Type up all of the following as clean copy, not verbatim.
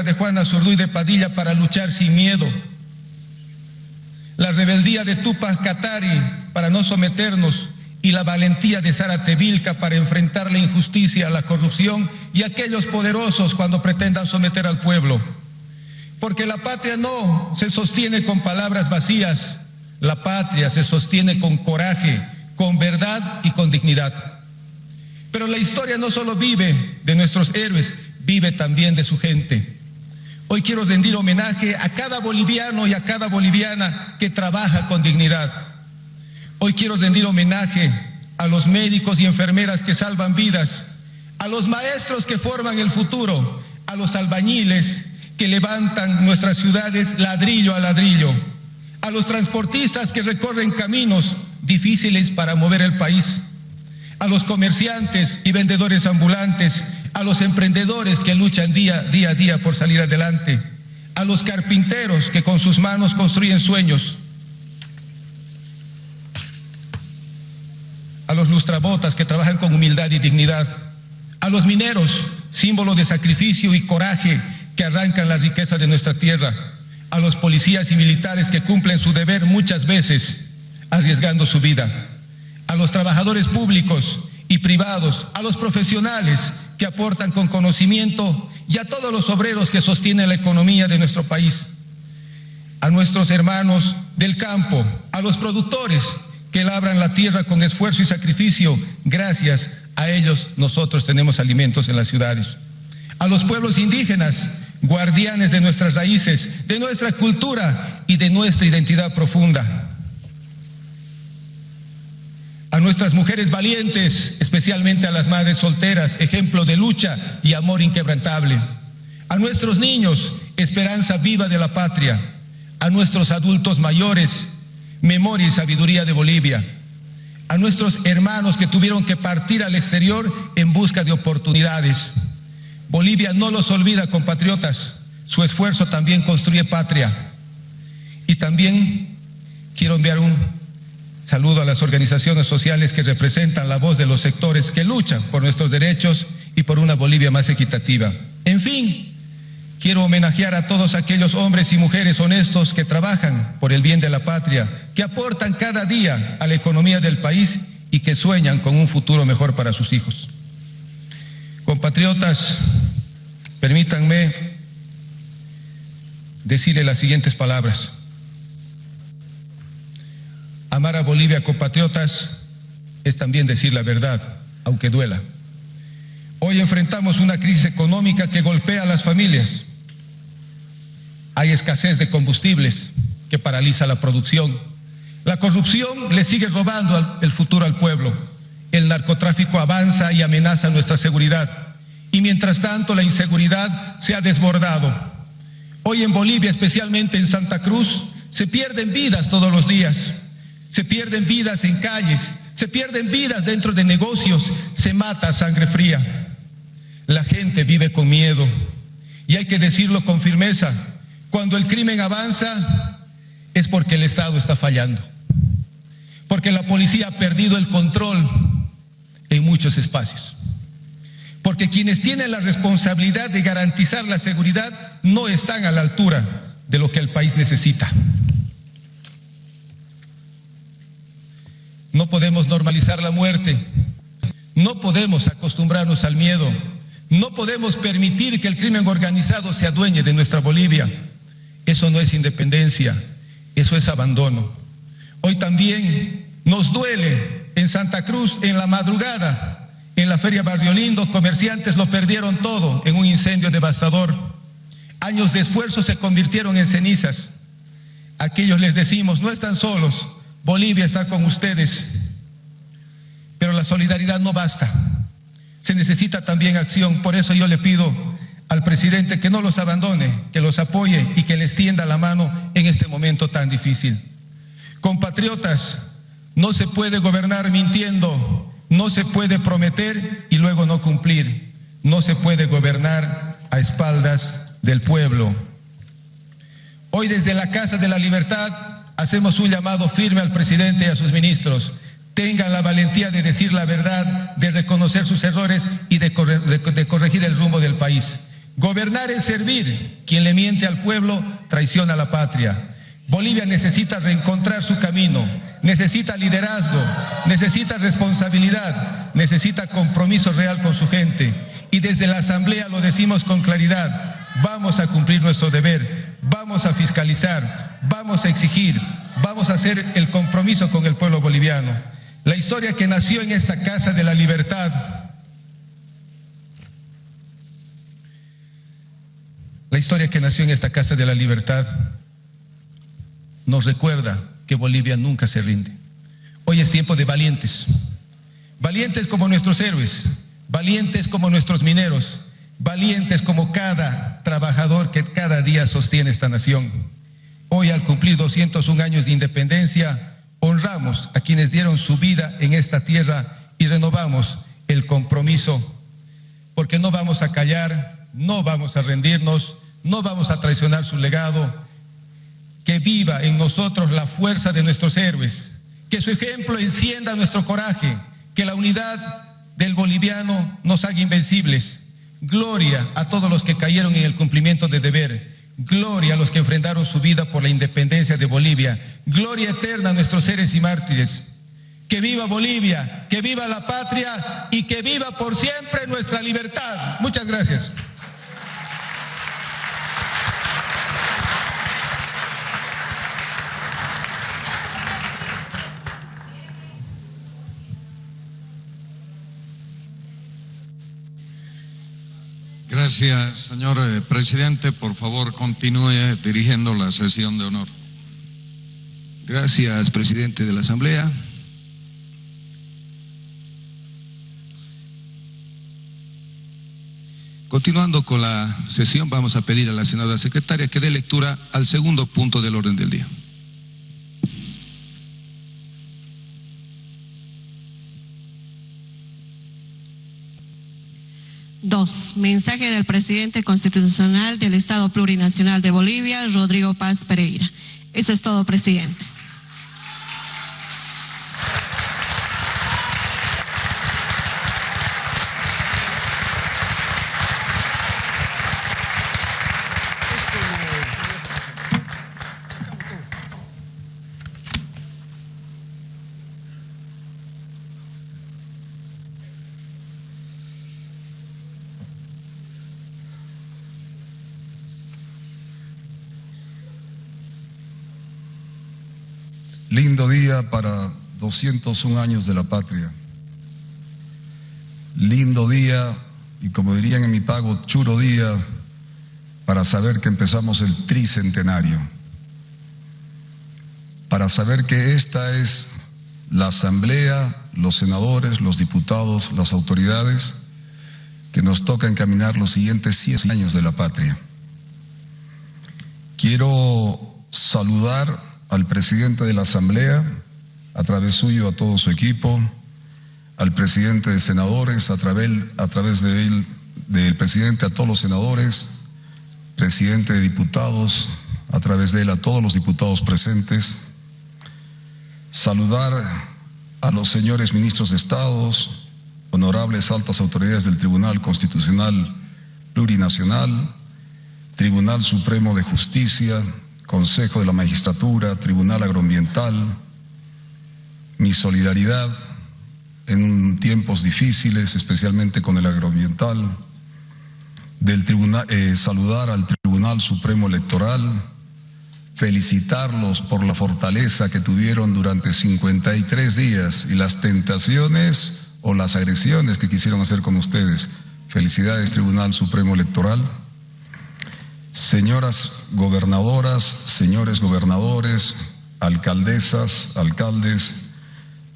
de Juan Azurduy de Padilla para luchar sin miedo, la rebeldía de Túpac Katari para no someternos y la valentía de Zárate Vilca para enfrentar la injusticia, la corrupción y aquellos poderosos cuando pretendan someter al pueblo. Porque la patria no se sostiene con palabras vacías, la patria se sostiene con coraje, con verdad y con dignidad. Pero la historia no solo vive de nuestros héroes, vive también de su gente. Hoy quiero rendir homenaje a cada boliviano y a cada boliviana que trabaja con dignidad. Hoy quiero rendir homenaje a los médicos y enfermeras que salvan vidas, a los maestros que forman el futuro, a los albañiles que levantan nuestras ciudades ladrillo a ladrillo, a los transportistas que recorren caminos difíciles para mover el país, a los comerciantes y vendedores ambulantes, a los emprendedores que luchan día a día por salir adelante, a los carpinteros que con sus manos construyen sueños, a los lustrabotas que trabajan con humildad y dignidad, a los mineros, símbolo de sacrificio y coraje que arrancan la riqueza de nuestra tierra, a los policías y militares que cumplen su deber muchas veces arriesgando su vida, a los trabajadores públicos y privados, a los profesionales que aportan con conocimiento y a todos los obreros que sostienen la economía de nuestro país, a nuestros hermanos del campo, a los productores que labran la tierra con esfuerzo y sacrificio. Gracias a ellos nosotros tenemos alimentos en las ciudades. A los pueblos indígenas, guardianes de nuestras raíces, de nuestra cultura y de nuestra identidad profunda. A nuestras mujeres valientes, especialmente a las madres solteras, ejemplo de lucha y amor inquebrantable. A nuestros niños, esperanza viva de la patria. A nuestros adultos mayores, memoria y sabiduría de Bolivia. A nuestros hermanos que tuvieron que partir al exterior en busca de oportunidades. Bolivia no los olvida, compatriotas. Su esfuerzo también construye patria. Y también quiero enviar un saludo a las organizaciones sociales que representan la voz de los sectores que luchan por nuestros derechos y por una Bolivia más equitativa. En fin, quiero homenajear a todos aquellos hombres y mujeres honestos que trabajan por el bien de la patria, que aportan cada día a la economía del país y que sueñan con un futuro mejor para sus hijos. Compatriotas, permítanme decirle las siguientes palabras. Amar a Bolivia, compatriotas, es también decir la verdad, aunque duela. Hoy enfrentamos una crisis económica que golpea a las familias. Hay escasez de combustibles que paraliza la producción. La corrupción le sigue robando el futuro al pueblo. El narcotráfico avanza y amenaza nuestra seguridad. Y mientras tanto la inseguridad se ha desbordado. Hoy en Bolivia, especialmente en Santa Cruz, se pierden vidas todos los días. Se pierden vidas en calles, se pierden vidas dentro de negocios, se mata a sangre fría. La gente vive con miedo y hay que decirlo con firmeza. Cuando el crimen avanza es porque el Estado está fallando, porque la policía ha perdido el control en muchos espacios, porque quienes tienen la responsabilidad de garantizar la seguridad no están a la altura de lo que el país necesita. No podemos normalizar la muerte, no podemos acostumbrarnos al miedo, no podemos permitir que el crimen organizado se adueñe de nuestra Bolivia. Eso no es independencia, eso es abandono. Hoy también nos duele en Santa Cruz, en la madrugada, en la Feria Barrio Lindo, comerciantes lo perdieron todo en un incendio devastador. Años de esfuerzo se convirtieron en cenizas. A aquellos les decimos, no están solos. Bolivia está con ustedes, pero la solidaridad no basta, se necesita también acción. Por eso yo le pido al presidente que no los abandone, que los apoye y que les tienda la mano en este momento tan difícil. Compatriotas, no se puede gobernar mintiendo, no se puede prometer y luego no cumplir, no se puede gobernar a espaldas del pueblo. Hoy desde la Casa de la Libertad hacemos un llamado firme al presidente y a sus ministros. Tengan la valentía de decir la verdad, de reconocer sus errores y de corregir el rumbo del país. Gobernar es servir. Quien le miente al pueblo traiciona a la patria. Bolivia necesita reencontrar su camino, necesita liderazgo, necesita responsabilidad, necesita compromiso real con su gente. Y desde la Asamblea lo decimos con claridad: vamos a cumplir nuestro deber, vamos a fiscalizar, vamos a exigir, vamos a hacer el compromiso con el pueblo boliviano. La historia que nació en esta Casa de la Libertad, nos recuerda que Bolivia nunca se rinde. Hoy es tiempo de valientes, valientes como nuestros héroes, valientes como nuestros mineros, valientes como cada trabajador que cada día sostiene esta nación. Hoy, al cumplir 201 años de independencia, honramos a quienes dieron su vida en esta tierra y renovamos el compromiso, porque no vamos a callar, no vamos a rendirnos, no vamos a traicionar su legado. Que viva en nosotros la fuerza de nuestros héroes, que su ejemplo encienda nuestro coraje, que la unidad del boliviano nos haga invencibles. Gloria a todos los que cayeron en el cumplimiento de deber, gloria a los que enfrentaron su vida por la independencia de Bolivia, gloria eterna a nuestros héroes y mártires. Que viva Bolivia, que viva la patria y que viva por siempre nuestra libertad. Muchas gracias. Gracias, señor presidente. Por favor, continúe dirigiendo la sesión de honor. Gracias, presidente de la Asamblea. Continuando con la sesión, vamos a pedir a la senadora secretaria que dé lectura al segundo punto del orden del día. Mensaje del presidente constitucional del Estado Plurinacional de Bolivia, Rodrigo Paz Pereira. Eso es todo, presidente. Lindo día para 201 años de la patria. Lindo día, y como dirían en mi pago, churo día, para saber que empezamos el tricentenario. Para saber que esta es la Asamblea, los senadores, los diputados, las autoridades, que nos toca encaminar los siguientes 100 años de la patria. Quiero saludar al presidente de la Asamblea, a través suyo a todo su equipo, al presidente de senadores, a través de él, del presidente a todos los senadores, presidente de diputados, a través de él a todos los diputados presentes. Saludar a los señores ministros de Estados, honorables altas autoridades del Tribunal Constitucional Plurinacional, Tribunal Supremo de Justicia, Consejo de la Magistratura, Tribunal Agroambiental. Mi solidaridad en tiempos difíciles, especialmente con el agroambiental. Saludar al Tribunal Supremo Electoral, felicitarlos por la fortaleza que tuvieron durante 53 días y las tentaciones o las agresiones que quisieron hacer con ustedes. Felicidades, Tribunal Supremo Electoral. Señoras gobernadoras, señores gobernadores, alcaldesas, alcaldes,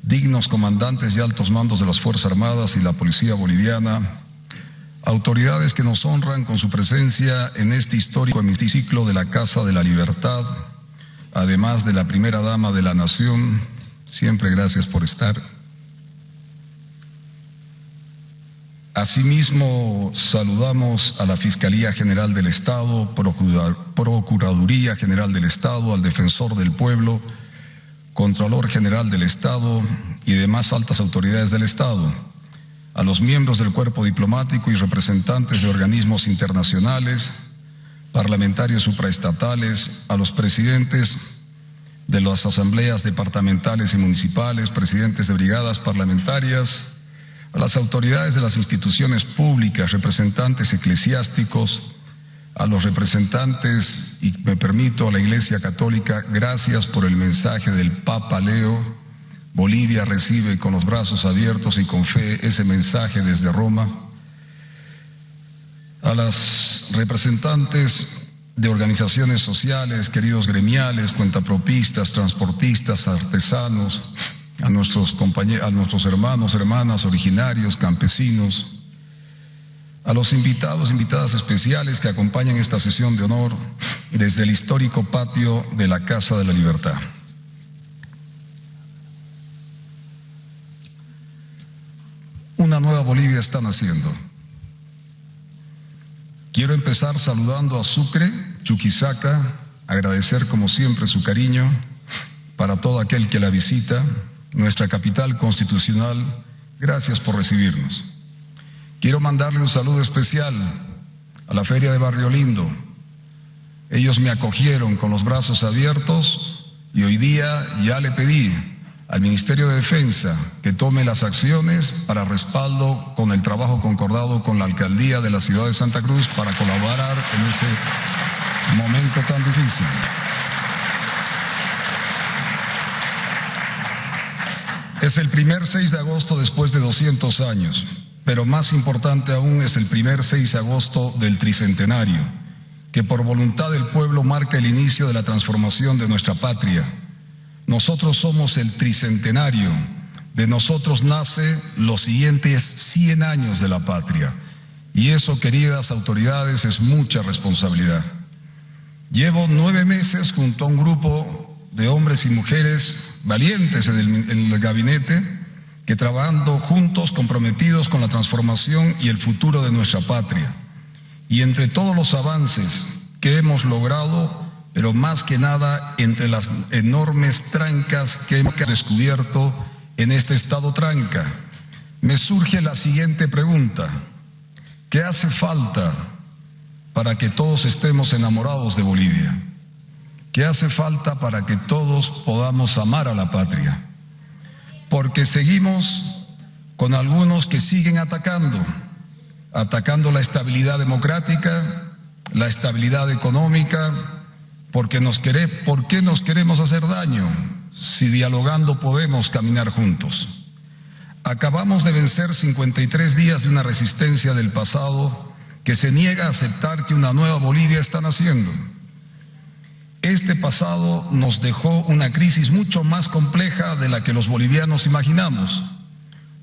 dignos comandantes y altos mandos de las Fuerzas Armadas y la Policía Boliviana, autoridades que nos honran con su presencia en este histórico hemiciclo de la Casa de la Libertad, además de la primera dama de la Nación, siempre gracias por estar. Asimismo, saludamos a la Fiscalía General del Estado, Procuraduría General del Estado, al Defensor del Pueblo, Contralor General del Estado y demás altas autoridades del Estado, a los miembros del cuerpo diplomático y representantes de organismos internacionales, parlamentarios supraestatales, a los presidentes de las asambleas departamentales y municipales, presidentes de brigadas parlamentarias, a las autoridades de las instituciones públicas, representantes eclesiásticos, a los representantes, y me permito, a la Iglesia Católica, gracias por el mensaje del Papa Leo. Bolivia recibe con los brazos abiertos y con fe ese mensaje desde Roma. A las representantes de organizaciones sociales, queridos gremiales, cuentapropistas, transportistas, artesanos, a nuestros compañeros, a nuestros hermanos, hermanas, originarios, campesinos, a los invitados, invitadas especiales que acompañan esta sesión de honor desde el histórico patio de la Casa de la Libertad. Una nueva Bolivia está naciendo. Quiero empezar saludando a Sucre, Chuquisaca, agradecer como siempre su cariño para todo aquel que la visita, nuestra capital constitucional. Gracias por recibirnos. Quiero mandarle un saludo especial a la Feria de Barrio Lindo. Ellos me acogieron con los brazos abiertos y hoy día ya le pedí al Ministerio de Defensa que tome las acciones para respaldo con el trabajo concordado con la Alcaldía de la ciudad de Santa Cruz para colaborar en ese momento tan difícil. Es el primer 6 de agosto después de 200 años. Pero más importante aún es el primer 6 de agosto del tricentenario, que por voluntad del pueblo marca el inicio de la transformación de nuestra patria. Nosotros somos el tricentenario, de nosotros nace los siguientes 100 años de la patria. Y eso, queridas autoridades, es mucha responsabilidad. Llevo 9 meses junto a un grupo de hombres y mujeres valientes en el gabinete, que trabajando juntos, comprometidos con la transformación y el futuro de nuestra patria. Y entre todos los avances que hemos logrado, pero más que nada entre las enormes trancas que hemos descubierto en este estado tranca, me surge la siguiente pregunta: ¿qué hace falta para que todos estemos enamorados de Bolivia? ¿Qué hace falta para que todos podamos amar a la patria? Porque seguimos con algunos que siguen atacando la estabilidad democrática, la estabilidad económica, ¿por qué nos queremos hacer daño si dialogando podemos caminar juntos? Acabamos de vencer 53 días de una resistencia del pasado que se niega a aceptar que una nueva Bolivia está naciendo. Este pasado nos dejó una crisis mucho más compleja de la que los bolivianos imaginamos.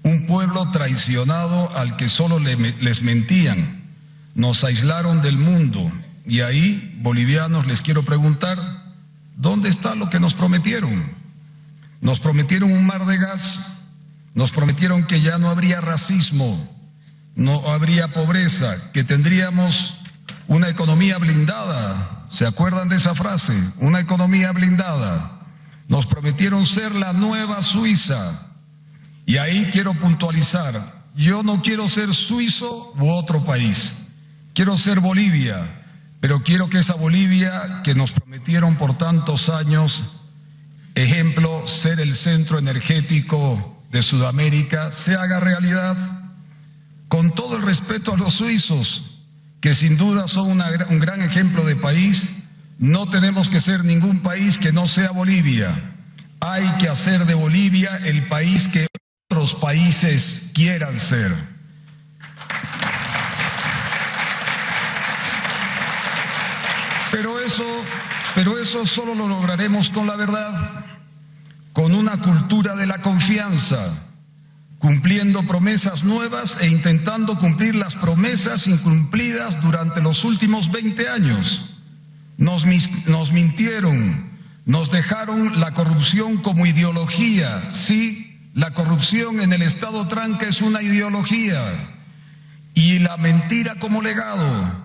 Un pueblo traicionado al que solo les mentían. Nos aislaron del mundo. Y ahí, bolivianos, les quiero preguntar, ¿dónde está lo que nos prometieron? Nos prometieron un mar de gas. Nos prometieron que ya no habría racismo, no habría pobreza, que tendríamos una economía blindada. ¿Se acuerdan de esa frase? Una economía blindada. Nos prometieron ser la nueva Suiza. Y ahí quiero puntualizar, yo no quiero ser suizo u otro país. Quiero ser Bolivia, pero quiero que esa Bolivia que nos prometieron por tantos años, ejemplo, ser el centro energético de Sudamérica, se haga realidad. Con todo el respeto a los suizos, que sin duda son un gran ejemplo de país, no tenemos que ser ningún país que no sea Bolivia. Hay que hacer de Bolivia el país que otros países quieran ser. Pero eso solo lo lograremos con la verdad, con una cultura de la confianza, cumpliendo promesas nuevas e intentando cumplir las promesas incumplidas durante los últimos 20 años. Nos mintieron, nos dejaron la corrupción como ideología. Sí, la corrupción en el Estado tranca es una ideología. Y la mentira como legado.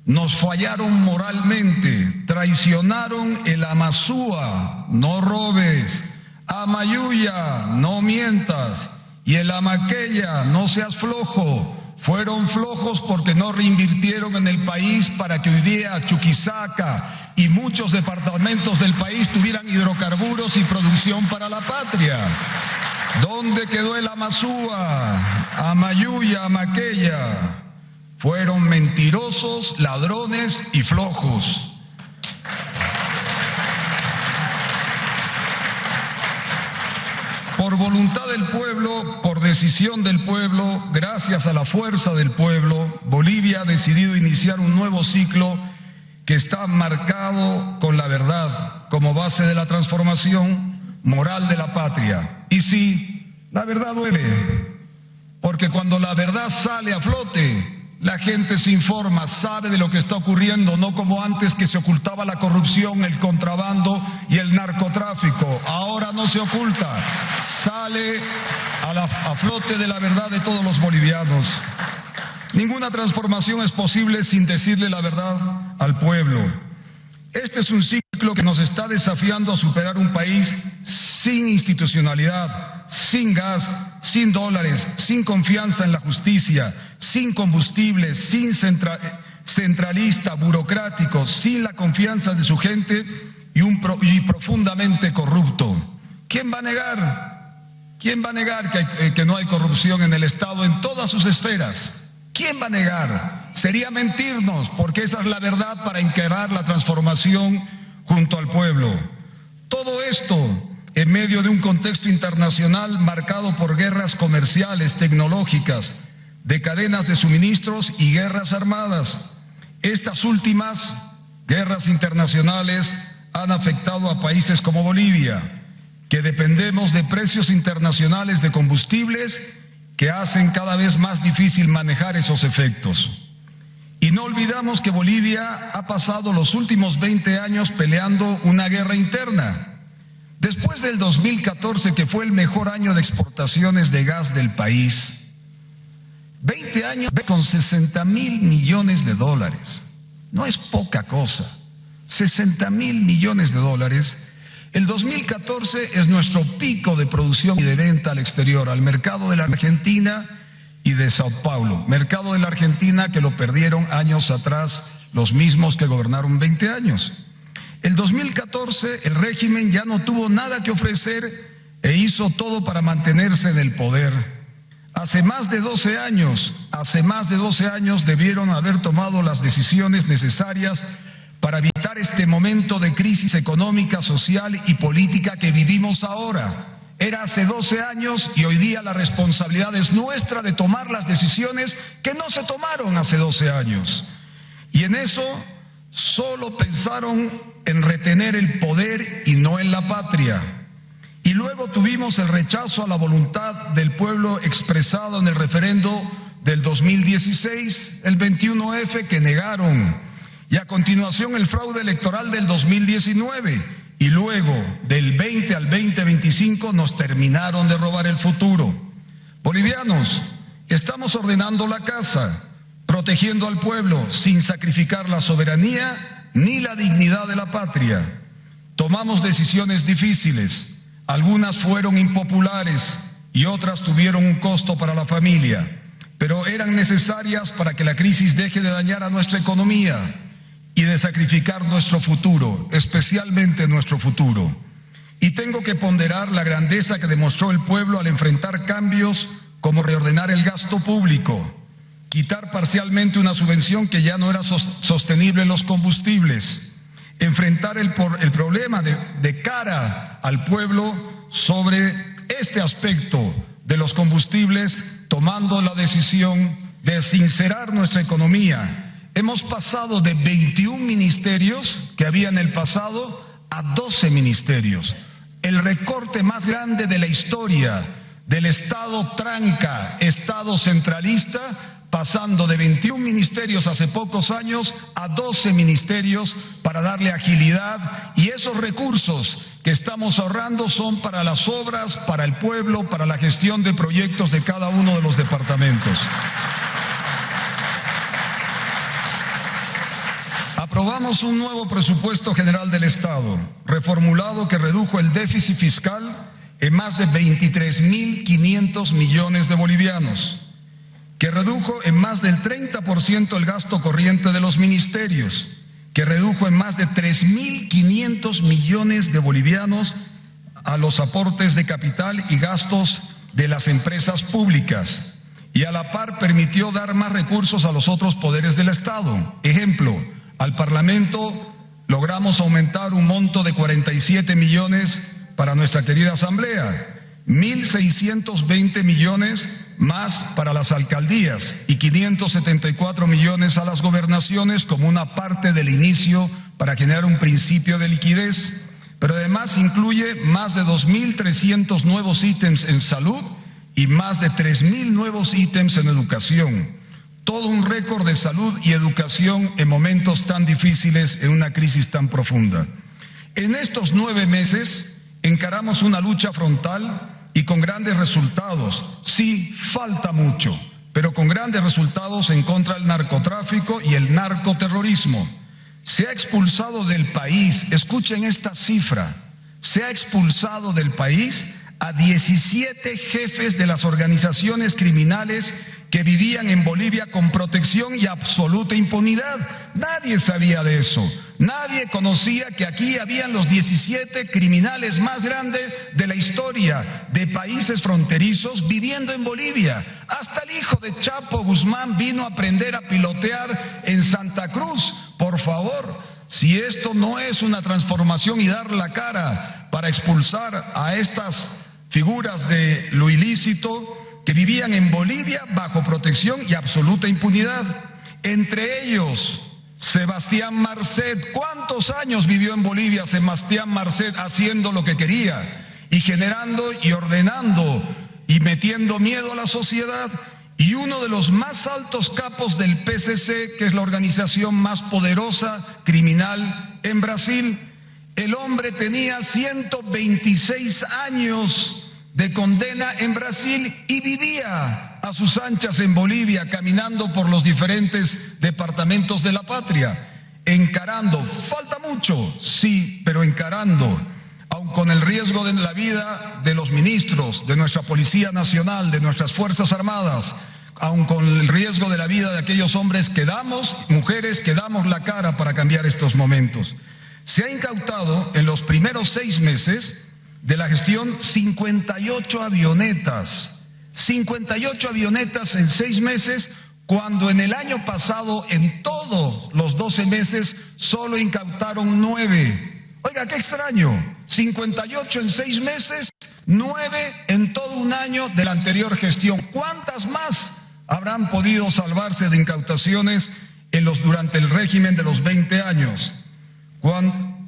Nos fallaron moralmente, traicionaron el Amazúa, no robes, Amayuya, no mientas. Y el Amaqueya, no seas flojo. Fueron flojos porque no reinvirtieron en el país para que hoy día Chuquisaca y muchos departamentos del país tuvieran hidrocarburos y producción para la patria. ¿Dónde quedó el Amazúa, Amayuya, Amaqueya? Fueron mentirosos, ladrones y flojos. Por voluntad del pueblo, por decisión del pueblo, gracias a la fuerza del pueblo, Bolivia ha decidido iniciar un nuevo ciclo que está marcado con la verdad como base de la transformación moral de la patria. Y sí, la verdad duele, porque cuando la verdad sale a flote, la gente se informa, sabe de lo que está ocurriendo, no como antes que se ocultaba la corrupción, el contrabando y el narcotráfico. Ahora no se oculta, sale a flote de la verdad de todos los bolivianos. Ninguna transformación es posible sin decirle la verdad al pueblo. Este es un ciclo que nos está desafiando a superar un país sin institucionalidad, sin gas, sin dólares, sin confianza en la justicia, sin combustible, sin centralista, burocrático, sin la confianza de su gente y profundamente corrupto. ¿Quién va a negar? ¿Quién va a negar que no hay corrupción en el Estado en todas sus esferas? ¿Quién va a negar? Sería mentirnos, porque esa es la verdad para encarar la transformación junto al pueblo. Todo esto en medio de un contexto internacional marcado por guerras comerciales, tecnológicas, de cadenas de suministros y guerras armadas. Estas últimas guerras internacionales han afectado a países como Bolivia, que dependemos de precios internacionales de combustibles que hacen cada vez más difícil manejar esos efectos. Y no olvidamos que Bolivia ha pasado los últimos 20 años peleando una guerra interna. Después del 2014, que fue el mejor año de exportaciones de gas del país, 20 años con 60.000 millones de dólares. No es poca cosa. 60.000 millones de dólares. El 2014 es nuestro pico de producción y de venta al exterior, al mercado de la Argentina y de Sao Paulo. Mercado de la Argentina que lo perdieron años atrás los mismos que gobernaron 20 años. El 2014 el régimen ya no tuvo nada que ofrecer e hizo todo para mantenerse en el poder. Hace más de 12 años debieron haber tomado las decisiones necesarias para evitar este momento de crisis económica, social y política que vivimos ahora. Era hace 12 años y hoy día la responsabilidad es nuestra de tomar las decisiones que no se tomaron hace 12 años. Y en eso solo pensaron en retener el poder y no en la patria. Y luego tuvimos el rechazo a la voluntad del pueblo expresado en el referendo del 2016, el 21F, que negaron. Y a continuación el fraude electoral del 2019 y luego del 20 al 2025 nos terminaron de robar el futuro. Bolivianos, estamos ordenando la casa, protegiendo al pueblo sin sacrificar la soberanía ni la dignidad de la patria. Tomamos decisiones difíciles, algunas fueron impopulares y otras tuvieron un costo para la familia, pero eran necesarias para que la crisis deje de dañar a nuestra economía y de sacrificar nuestro futuro, especialmente nuestro futuro. Y tengo que ponderar la grandeza que demostró el pueblo al enfrentar cambios como reordenar el gasto público, quitar parcialmente una subvención que ya no era sostenible en los combustibles, enfrentar el problema de cara al pueblo sobre este aspecto de los combustibles, tomando la decisión de sincerar nuestra economía. Hemos pasado de 21 ministerios que había en el pasado a 12 ministerios. El recorte más grande de la historia del Estado tranca, Estado centralista, pasando de 21 ministerios hace pocos años a 12 ministerios para darle agilidad. Y esos recursos que estamos ahorrando son para las obras, para el pueblo, para la gestión de proyectos de cada uno de los departamentos. Aprobamos un nuevo presupuesto general del Estado, reformulado, que redujo el déficit fiscal en más de 23.500 millones de bolivianos, que redujo en más del 30% el gasto corriente de los ministerios, que redujo en más de 3.500 millones de bolivianos a los aportes de capital y gastos de las empresas públicas, y a la par permitió dar más recursos a los otros poderes del Estado. Ejemplo, al Parlamento logramos aumentar un monto de 47 millones para nuestra querida Asamblea, 1.620 millones más para las alcaldías y 574 millones a las gobernaciones como una parte del inicio para generar un principio de liquidez. Pero además incluye más de 2.300 nuevos ítems en salud y más de 3.000 nuevos ítems en educación. Todo un récord de salud y educación en momentos tan difíciles, en una crisis tan profunda. En estos 9 meses encaramos una lucha frontal y con grandes resultados. Sí, falta mucho, pero con grandes resultados en contra del narcotráfico y el narcoterrorismo. Se ha expulsado del país, escuchen esta cifra, se ha expulsado del país a 17 jefes de las organizaciones criminales que vivían en Bolivia con protección y absoluta impunidad. Nadie sabía de eso. Nadie conocía que aquí habían los 17 criminales más grandes de la historia de países fronterizos viviendo en Bolivia. Hasta el hijo de Chapo Guzmán vino a aprender a pilotear en Santa Cruz. Por favor, si esto no es una transformación y dar la cara para expulsar a estas figuras de lo ilícito que vivían en Bolivia bajo protección y absoluta impunidad. Entre ellos, Sebastián Marcet. ¿Cuántos años vivió en Bolivia Sebastián Marcet haciendo lo que quería y generando y ordenando y metiendo miedo a la sociedad? Y uno de los más altos capos del PCC, que es la organización más poderosa criminal en Brasil. El hombre tenía 126 años de condena en Brasil y vivía a sus anchas en Bolivia, caminando por los diferentes departamentos de la patria, encarando. Falta mucho, sí, pero encarando, aun con el riesgo de la vida de los ministros, de nuestra Policía Nacional, de nuestras Fuerzas Armadas, aun con el riesgo de la vida de aquellos hombres que damos, mujeres que damos la cara para cambiar estos momentos. Se ha incautado en los primeros 6 meses de la gestión 58 avionetas. 58 avionetas en 6 meses, cuando en el año pasado, en todos los 12 meses, solo incautaron 9. Oiga, qué extraño. 58 en 6 meses, 9 en todo un año de la anterior gestión. ¿Cuántas más habrán podido salvarse de incautaciones durante el régimen de los 20 años?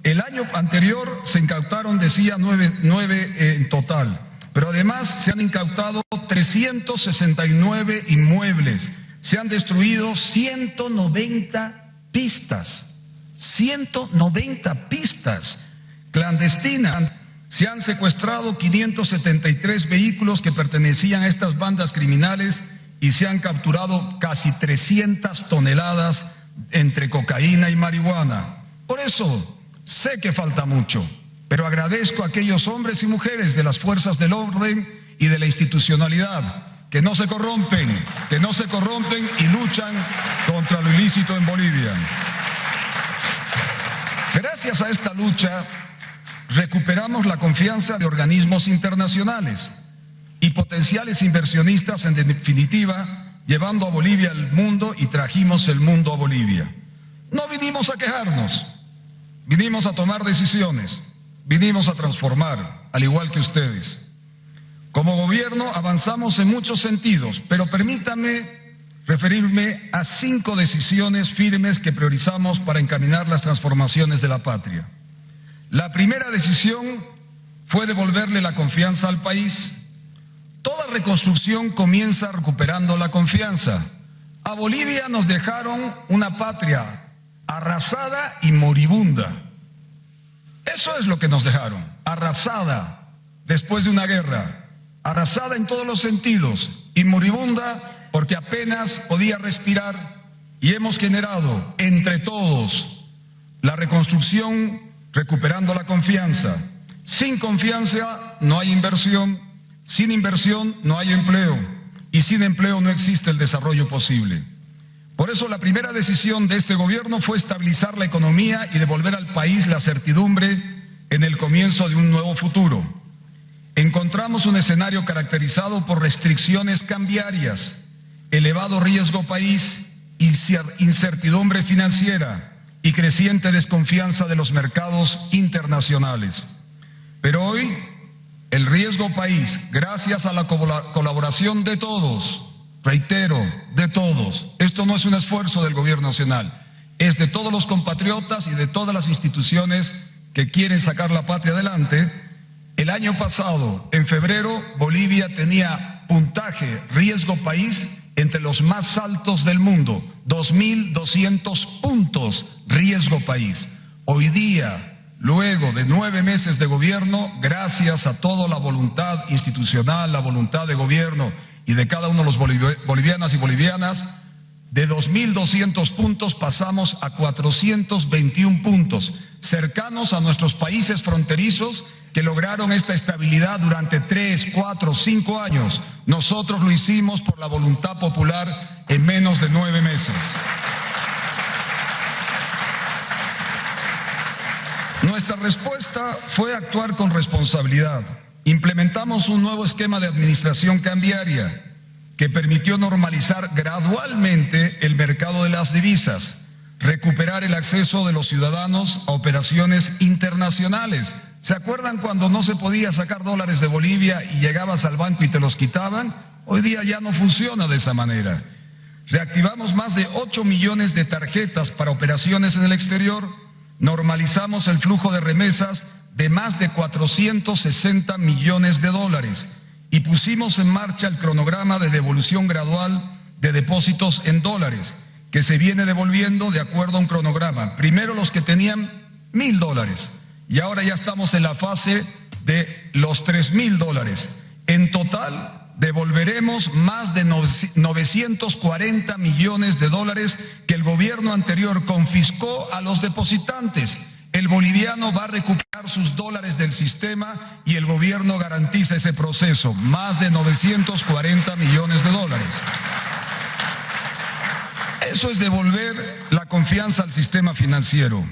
El año anterior se incautaron, decía, 9 en total, pero además se han incautado 369 inmuebles, se han destruido 190 pistas, 190 pistas clandestinas, se han secuestrado 573 vehículos que pertenecían a estas bandas criminales y se han capturado casi 300 toneladas entre cocaína y marihuana. Por eso, sé que falta mucho, pero agradezco a aquellos hombres y mujeres de las fuerzas del orden y de la institucionalidad que no se corrompen y luchan contra lo ilícito en Bolivia. Gracias a esta lucha, recuperamos la confianza de organismos internacionales y potenciales inversionistas, en definitiva, llevando a Bolivia al mundo, y trajimos el mundo a Bolivia. No vinimos a quejarnos. Vinimos a tomar decisiones, vinimos a transformar, al igual que ustedes. Como gobierno avanzamos en muchos sentidos, pero permítanme referirme a 5 decisiones firmes que priorizamos para encaminar las transformaciones de la patria. La primera decisión fue devolverle la confianza al país. Toda reconstrucción comienza recuperando la confianza. A Bolivia nos dejaron una patria arrasada y moribunda. Eso es lo que nos dejaron, arrasada después de una guerra, arrasada en todos los sentidos y moribunda porque apenas podía respirar, y hemos generado entre todos la reconstrucción recuperando la confianza. Sin confianza nada no hay inversión, sin inversión no hay empleo y sin empleo no existe el desarrollo posible. Por eso la primera decisión de este gobierno fue estabilizar la economía y devolver al país la certidumbre en el comienzo de un nuevo futuro. Encontramos un escenario caracterizado por restricciones cambiarias, elevado riesgo país, incertidumbre financiera y creciente desconfianza de los mercados internacionales. Pero hoy, el riesgo país, gracias a la colaboración de todos, reitero, de todos, esto no es un esfuerzo del gobierno nacional, es de todos los compatriotas y de todas las instituciones que quieren sacar la patria adelante. El año pasado, en febrero, Bolivia tenía puntaje riesgo país entre los más altos del mundo, 2.200 puntos riesgo país. Hoy día, luego de 9 meses de gobierno, gracias a toda la voluntad institucional, la voluntad de gobierno y de cada uno de los bolivianas y bolivianas, de 2.200 puntos pasamos a 421 puntos, cercanos a nuestros países fronterizos que lograron esta estabilidad durante 3, 4, 5 años. Nosotros lo hicimos por la voluntad popular en menos de 9 meses. Nuestra respuesta fue actuar con responsabilidad. Implementamos un nuevo esquema de administración cambiaria que permitió normalizar gradualmente el mercado de las divisas, recuperar el acceso de los ciudadanos a operaciones internacionales. ¿Se acuerdan cuando no se podía sacar dólares de Bolivia y llegabas al banco y te los quitaban? Hoy día ya no funciona de esa manera. Reactivamos más de 8 millones de tarjetas para operaciones en el exterior, normalizamos el flujo de remesas de más de 460 millones de dólares y pusimos en marcha el cronograma de devolución gradual de depósitos en dólares, que se viene devolviendo de acuerdo a un cronograma. Primero los que tenían $1.000 y ahora ya estamos en la fase de los $3.000. En total devolveremos más de 940 millones de dólares que el gobierno anterior confiscó a los depositantes. El boliviano va a recuperar sus dólares del sistema y el gobierno garantiza ese proceso, más de 940 millones de dólares. Eso es devolver la confianza al sistema financiero.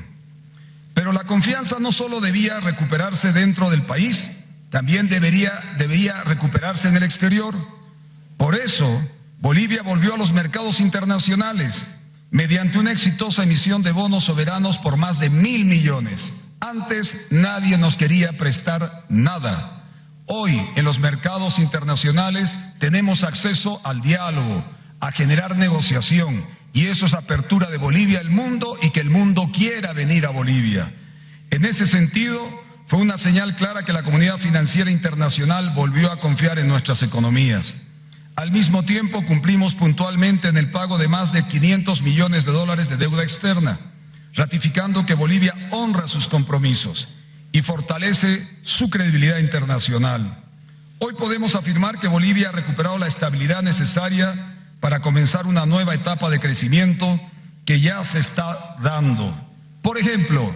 Pero la confianza no solo debía recuperarse dentro del país, también debía recuperarse en el exterior. Por eso, Bolivia volvió a los mercados internacionales mediante una exitosa emisión de bonos soberanos por más de 1.000 millones. Antes nadie nos quería prestar nada. Hoy en los mercados internacionales tenemos acceso al diálogo, a generar negociación, y eso es apertura de Bolivia al mundo y que el mundo quiera venir a Bolivia. En ese sentido, fue una señal clara que la comunidad financiera internacional volvió a confiar en nuestras economías. Al mismo tiempo, cumplimos puntualmente en el pago de más de 500 millones de dólares de deuda externa, ratificando que Bolivia honra sus compromisos y fortalece su credibilidad internacional. Hoy podemos afirmar que Bolivia ha recuperado la estabilidad necesaria para comenzar una nueva etapa de crecimiento que ya se está dando. Por ejemplo,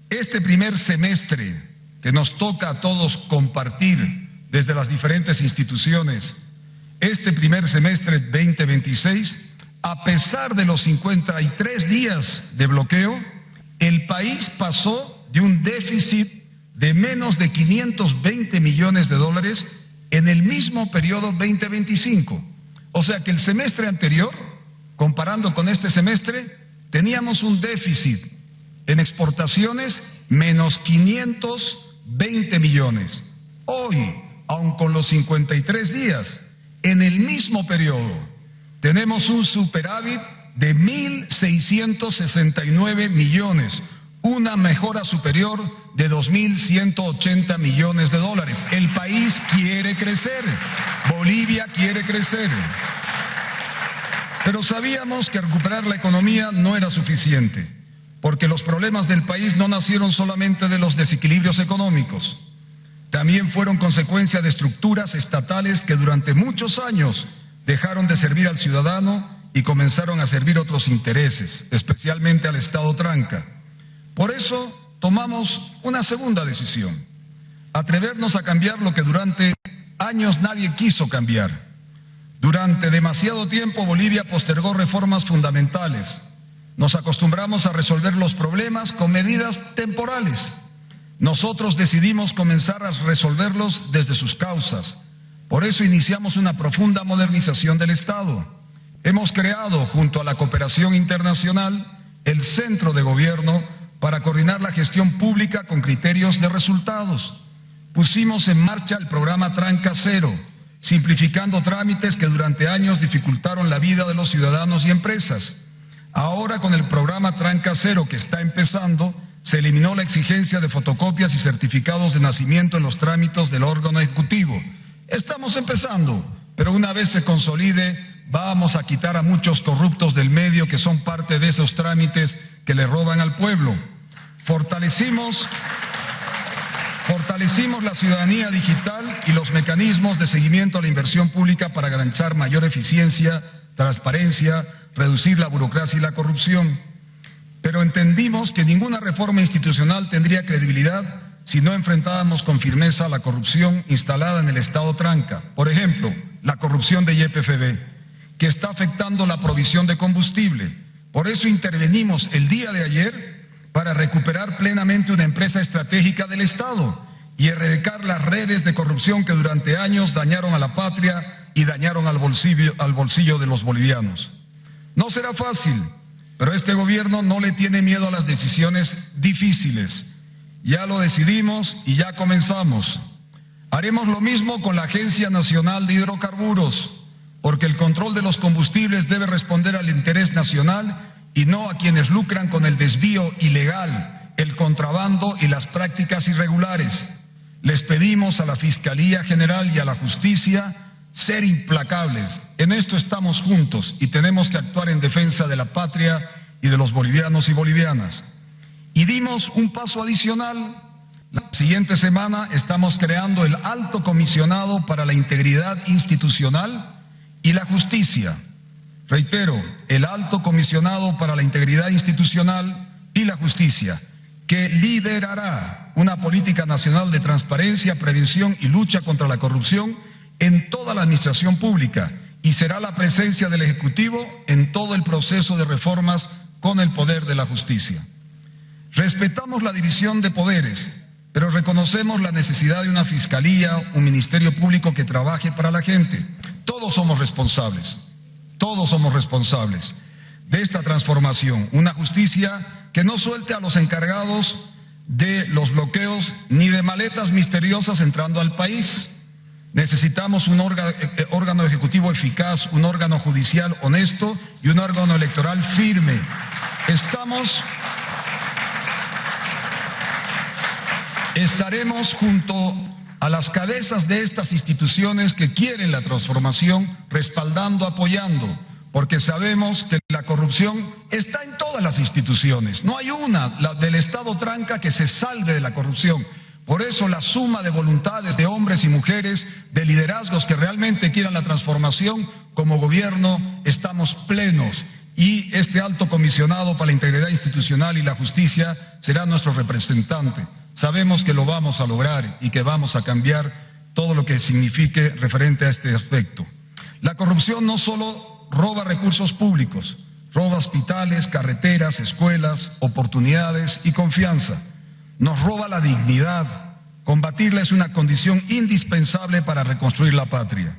este primer semestre que nos toca a todos compartir desde las diferentes instituciones, este primer semestre 2026, a pesar de los 53 días de bloqueo, el país pasó de un déficit de menos de 520 millones de dólares en el mismo periodo 2025. O sea que el semestre anterior, comparando con este semestre, teníamos un déficit en exportaciones menos 520 millones. Hoy, aun con los 53 días, en el mismo periodo, tenemos un superávit de 1.669 millones, una mejora superior de 2.180 millones de dólares. El país quiere crecer, Bolivia quiere crecer. Pero sabíamos que recuperar la economía no era suficiente, porque los problemas del país no nacieron solamente de los desequilibrios económicos. También fueron consecuencia de estructuras estatales que durante muchos años dejaron de servir al ciudadano y comenzaron a servir otros intereses, especialmente al Estado tranca. Por eso tomamos una segunda decisión. atrevernos a cambiar lo que durante años nadie quiso cambiar. Durante demasiado tiempo Bolivia postergó reformas fundamentales. Nos acostumbramos a resolver los problemas con medidas temporales. Nosotros decidimos comenzar a resolverlos desde sus causas. Por eso iniciamos una profunda modernización del Estado. Hemos creado, junto a la cooperación internacional, el Centro de Gobierno para coordinar la gestión pública con criterios de resultados. Pusimos en marcha el programa Tranca Cero, simplificando trámites que durante años dificultaron la vida de los ciudadanos y empresas. Ahora, con el programa Tranca Cero que está empezando, se eliminó la exigencia de fotocopias y certificados de nacimiento en los trámites del órgano ejecutivo. Estamos empezando, pero una vez se consolide, vamos a quitar a muchos corruptos del medio que son parte de esos trámites que le roban al pueblo. Fortalecimos la ciudadanía digital y los mecanismos de seguimiento a la inversión pública para garantizar mayor eficiencia, transparencia, reducir la burocracia y la corrupción. Pero entendimos que ninguna reforma institucional tendría credibilidad si no enfrentábamos con firmeza la corrupción instalada en el Estado Tranca. Por ejemplo, la corrupción de YPFB, que está afectando la provisión de combustible. Por eso intervenimos el día de ayer para recuperar plenamente una empresa estratégica del Estado y erradicar las redes de corrupción que durante años dañaron a la patria y dañaron al bolsillo de los bolivianos. No será fácil, pero este gobierno no le tiene miedo a las decisiones difíciles. Ya lo decidimos y ya comenzamos. Haremos lo mismo con la Agencia Nacional de Hidrocarburos, porque el control de los combustibles debe responder al interés nacional y no a quienes lucran con el desvío ilegal, el contrabando y las prácticas irregulares. Les pedimos a la Fiscalía General y a la Justicia ser implacables. En esto estamos juntos y tenemos que actuar en defensa de la patria y de los bolivianos y bolivianas. Y dimos un paso adicional. La siguiente semana estamos creando el Alto Comisionado para la Integridad Institucional y la Justicia. Reitero, el Alto Comisionado para la Integridad Institucional y la Justicia, que liderará una política nacional de transparencia, prevención y lucha contra la corrupción en toda la administración pública y será la presencia del Ejecutivo en todo el proceso de reformas con el poder de la justicia. Respetamos la división de poderes, pero reconocemos la necesidad de una fiscalía, un ministerio público que trabaje para la gente. Todos somos responsables de esta transformación. Una justicia que no suelte a los encargados de los bloqueos ni de maletas misteriosas entrando al país. Necesitamos un órgano ejecutivo eficaz, un órgano judicial honesto y un órgano electoral firme. Estaremos junto a las cabezas de estas instituciones que quieren la transformación, respaldando, apoyando, porque sabemos que la corrupción está en todas las instituciones. No hay una, la del Estado Tranca, que se salve de la corrupción. Por eso la suma de voluntades de hombres y mujeres, de liderazgos que realmente quieran la transformación, como gobierno estamos plenos. Y este Alto Comisionado para la Integridad Institucional y la Justicia será nuestro representante. Sabemos que lo vamos a lograr y que vamos a cambiar todo lo que signifique referente a este aspecto. La corrupción no solo roba recursos públicos, roba hospitales, carreteras, escuelas, oportunidades y confianza. Nos roba la dignidad. Combatirla es una condición indispensable para reconstruir la patria.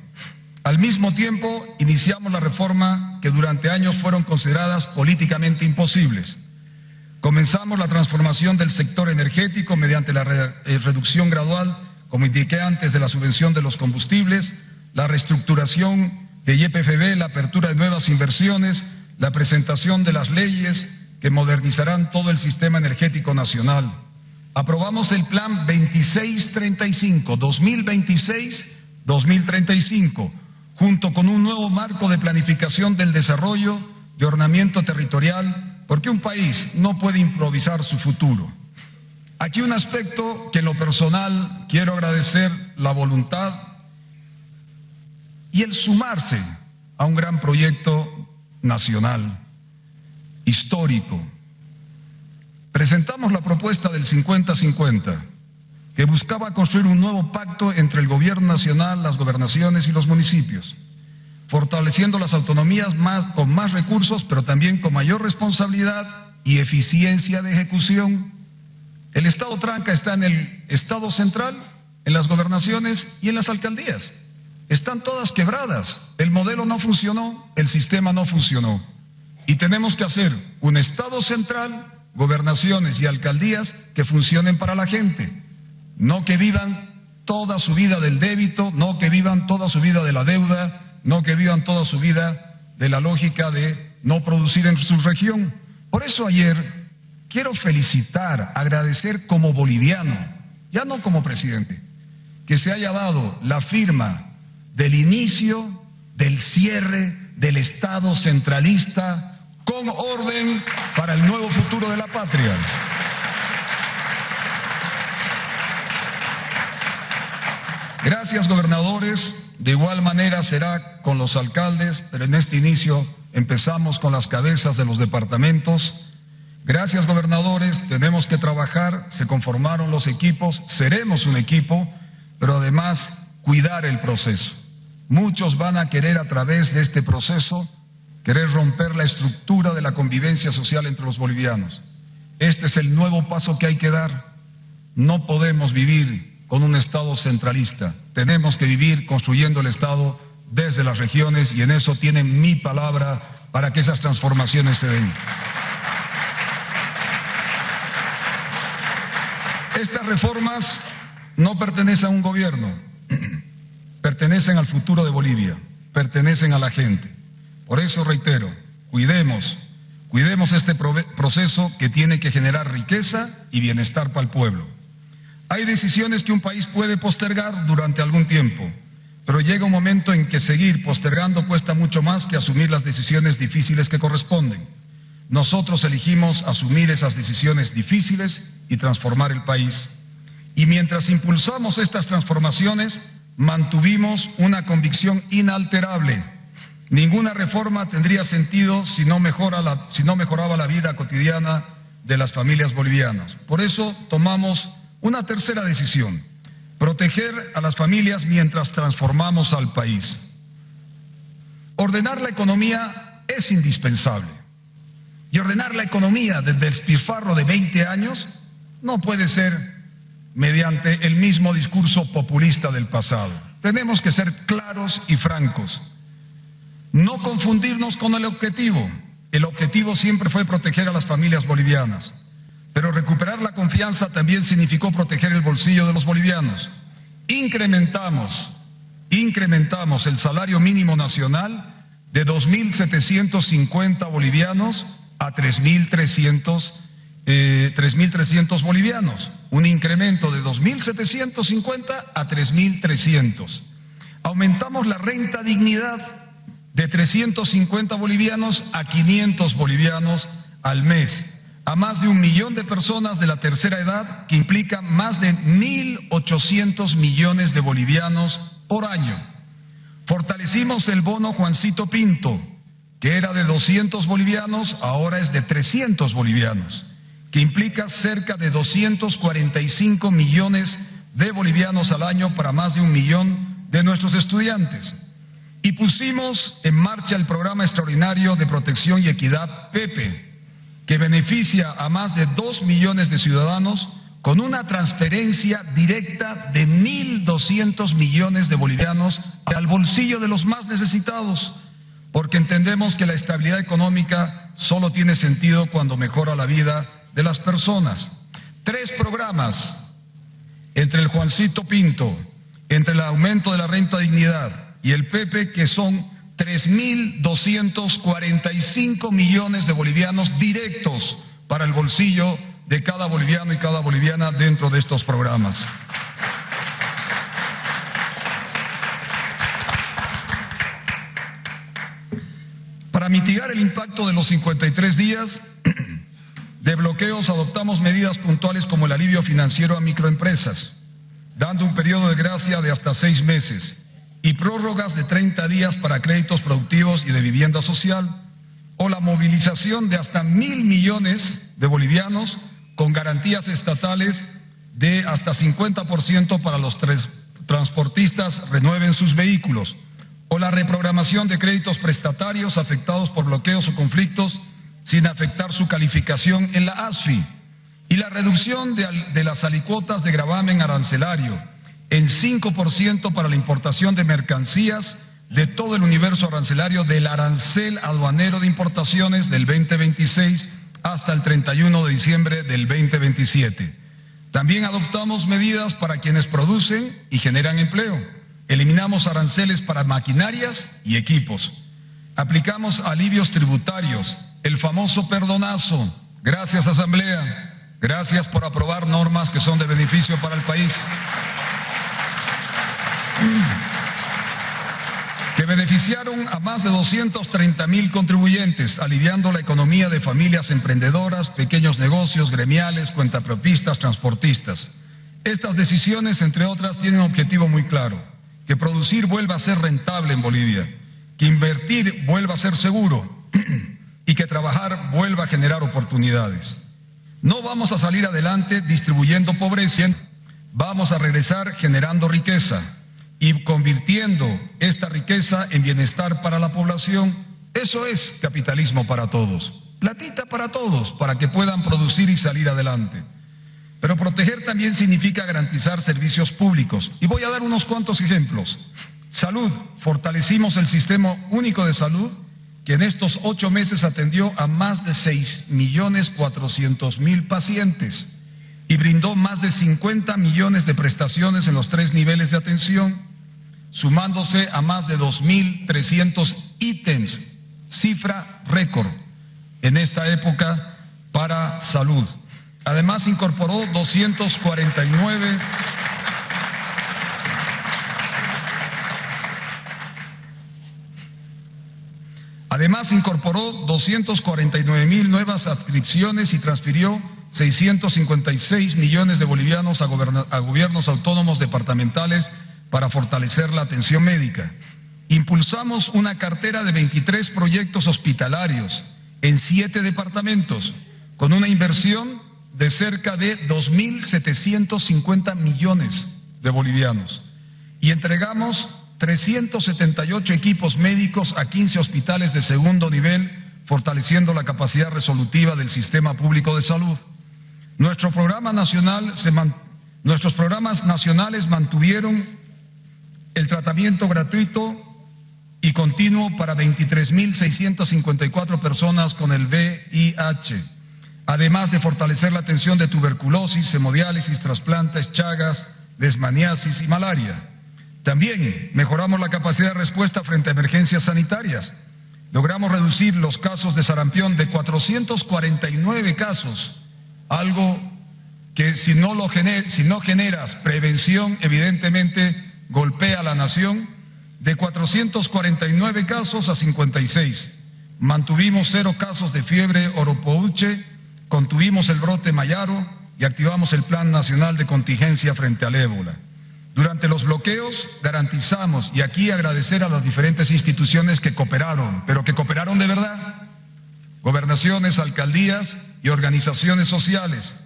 Al mismo tiempo, iniciamos la reforma que durante años fueron consideradas políticamente imposibles. Comenzamos la transformación del sector energético mediante la reducción gradual, como indiqué antes, de la subvención de los combustibles, la reestructuración de YPFB, la apertura de nuevas inversiones, la presentación de las leyes que modernizarán todo el sistema energético nacional. Aprobamos el Plan 2635, 2026-2035, junto con un nuevo marco de planificación del desarrollo, de ordenamiento territorial, porque un país no puede improvisar su futuro. Aquí un aspecto que en lo personal quiero agradecer la voluntad y el sumarse a un gran proyecto nacional, histórico. Presentamos la propuesta del 50-50, que buscaba construir un nuevo pacto entre el gobierno nacional, las gobernaciones y los municipios, fortaleciendo las autonomías con más recursos, pero también con mayor responsabilidad y eficiencia de ejecución. El Estado tranca está en el Estado central, en las gobernaciones y en las alcaldías. Están todas quebradas. El modelo no funcionó, el sistema no funcionó. Y tenemos que hacer un Estado central, gobernaciones y alcaldías que funcionen para la gente. No que vivan toda su vida del débito, no que vivan toda su vida de la deuda, no que vivan toda su vida de la lógica de no producir en su región. Por eso ayer quiero felicitar, agradecer como boliviano, ya no como presidente, que se haya dado la firma del inicio, del cierre del Estado centralista con orden para el nuevo futuro de la patria. Gracias, gobernadores. De igual manera será con los alcaldes, pero en este inicio empezamos con las cabezas de los departamentos. Gracias, gobernadores. Tenemos que trabajar, se conformaron los equipos, seremos un equipo, pero además cuidar el proceso. Muchos van a querer a través de este proceso, querer romper la estructura de la convivencia social entre los bolivianos. Este es el nuevo paso que hay que dar. No podemos vivir con un Estado centralista. Tenemos que vivir construyendo el Estado desde las regiones y en eso tienen mi palabra para que esas transformaciones se den. Estas reformas no pertenecen a un gobierno, pertenecen al futuro de Bolivia, pertenecen a la gente. Por eso reitero, cuidemos este proceso que tiene que generar riqueza y bienestar para el pueblo. Hay decisiones que un país puede postergar durante algún tiempo, pero llega un momento en que seguir postergando cuesta mucho más que asumir las decisiones difíciles que corresponden. Nosotros elegimos asumir esas decisiones difíciles y transformar el país. Y mientras impulsamos estas transformaciones, mantuvimos una convicción inalterable. Ninguna reforma tendría sentido si no mejoraba la vida cotidiana de las familias bolivianas. Por eso tomamos una tercera decisión: proteger a las familias mientras transformamos al país. Ordenar la economía es indispensable. Y ordenar la economía desde el despilfarro de 20 años no puede ser mediante el mismo discurso populista del pasado. Tenemos que ser claros y francos. No confundirnos con el objetivo. El objetivo siempre fue proteger a las familias bolivianas. Pero recuperar la confianza también significó proteger el bolsillo de los bolivianos. Incrementamos el salario mínimo nacional de 2.750 bolivianos a 3.300 bolivianos. Un incremento de 2.750 a 3.300. Aumentamos la renta dignidad de 350 bolivianos a 500 bolivianos al mes, a más de 1 millón de personas de la tercera edad, que implica más de 1.800 millones de bolivianos por año. Fortalecimos el bono Juancito Pinto, que era de 200 bolivianos, ahora es de 300 bolivianos, que implica cerca de 245 millones de bolivianos al año para más de 1 millón de nuestros estudiantes. Y pusimos en marcha el programa extraordinario de protección y equidad PEPE, que beneficia a más de 2 millones de ciudadanos con una transferencia directa de 1.200 millones de bolivianos al bolsillo de los más necesitados, porque entendemos que la estabilidad económica solo tiene sentido cuando mejora la vida de las personas. 3 programas, entre el Juancito Pinto, entre el aumento de la renta dignidad y el PEPE, que son 3.245 millones de bolivianos directos para el bolsillo de cada boliviano y cada boliviana dentro de estos programas. Para mitigar el impacto de los 53 días de bloqueos, adoptamos medidas puntuales como el alivio financiero a microempresas, dando un periodo de gracia de hasta 6 meses y prórrogas de 30 días para créditos productivos y de vivienda social, o la movilización de hasta 1.000 millones de bolivianos con garantías estatales de hasta 50% para los transportistas renueven sus vehículos, o la reprogramación de créditos prestatarios afectados por bloqueos o conflictos sin afectar su calificación en la ASFI, y la reducción de las alícuotas de gravamen arancelario en 5% para la importación de mercancías de todo el universo arancelario del arancel aduanero de importaciones del 2026 hasta el 31 de diciembre del 2027. También adoptamos medidas para quienes producen y generan empleo. Eliminamos aranceles para maquinarias y equipos. Aplicamos alivios tributarios, el famoso perdonazo. Gracias, Asamblea. Gracias por aprobar normas que son de beneficio para el país, que beneficiaron a más de 230,000 contribuyentes, aliviando la economía de familias emprendedoras, pequeños negocios, gremiales, cuentapropistas, transportistas. Estas decisiones, entre otras, tienen un objetivo muy claro: que producir vuelva a ser rentable en Bolivia, que invertir vuelva a ser seguro y que trabajar vuelva a generar oportunidades. No vamos a salir adelante distribuyendo pobreza, vamos a regresar generando riqueza y convirtiendo esta riqueza en bienestar para la población. Eso es capitalismo para todos, platita para todos, para que puedan producir y salir adelante. Pero proteger también significa garantizar servicios públicos. Y voy a dar unos cuantos ejemplos. Salud: fortalecimos el Sistema Único de Salud, que en estos 8 meses atendió a más de 6.400.000 pacientes y brindó más de 50 millones de prestaciones en los 3 niveles de atención, sumándose a más de 2.300 ítems, cifra récord en esta época para salud. Además incorporó 249,000 nuevas adscripciones y transfirió 656 millones de bolivianos a gobiernos autónomos departamentales para fortalecer la atención médica. Impulsamos una cartera de 23 proyectos hospitalarios en 7 departamentos, con una inversión de cerca de 2.750 millones de bolivianos. Y entregamos 378 equipos médicos a 15 hospitales de segundo nivel, fortaleciendo la capacidad resolutiva del sistema público de salud. Nuestros programas nacionales mantuvieron el tratamiento gratuito y continuo para 23.654 personas con el VIH, además de fortalecer la atención de tuberculosis, hemodiálisis, trasplantes, chagas, leishmaniasis y malaria. También mejoramos la capacidad de respuesta frente a emergencias sanitarias. Logramos reducir los casos de sarampión de 449 casos, algo que si no generas prevención, evidentemente golpea a la nación, de 449 casos a 56. Mantuvimos 0 casos de fiebre oropouche, contuvimos el brote mayaro y activamos el Plan Nacional de Contingencia frente al ébola. Durante los bloqueos garantizamos, y aquí agradecer a las diferentes instituciones que cooperaron, pero que cooperaron de verdad, gobernaciones, alcaldías y organizaciones sociales,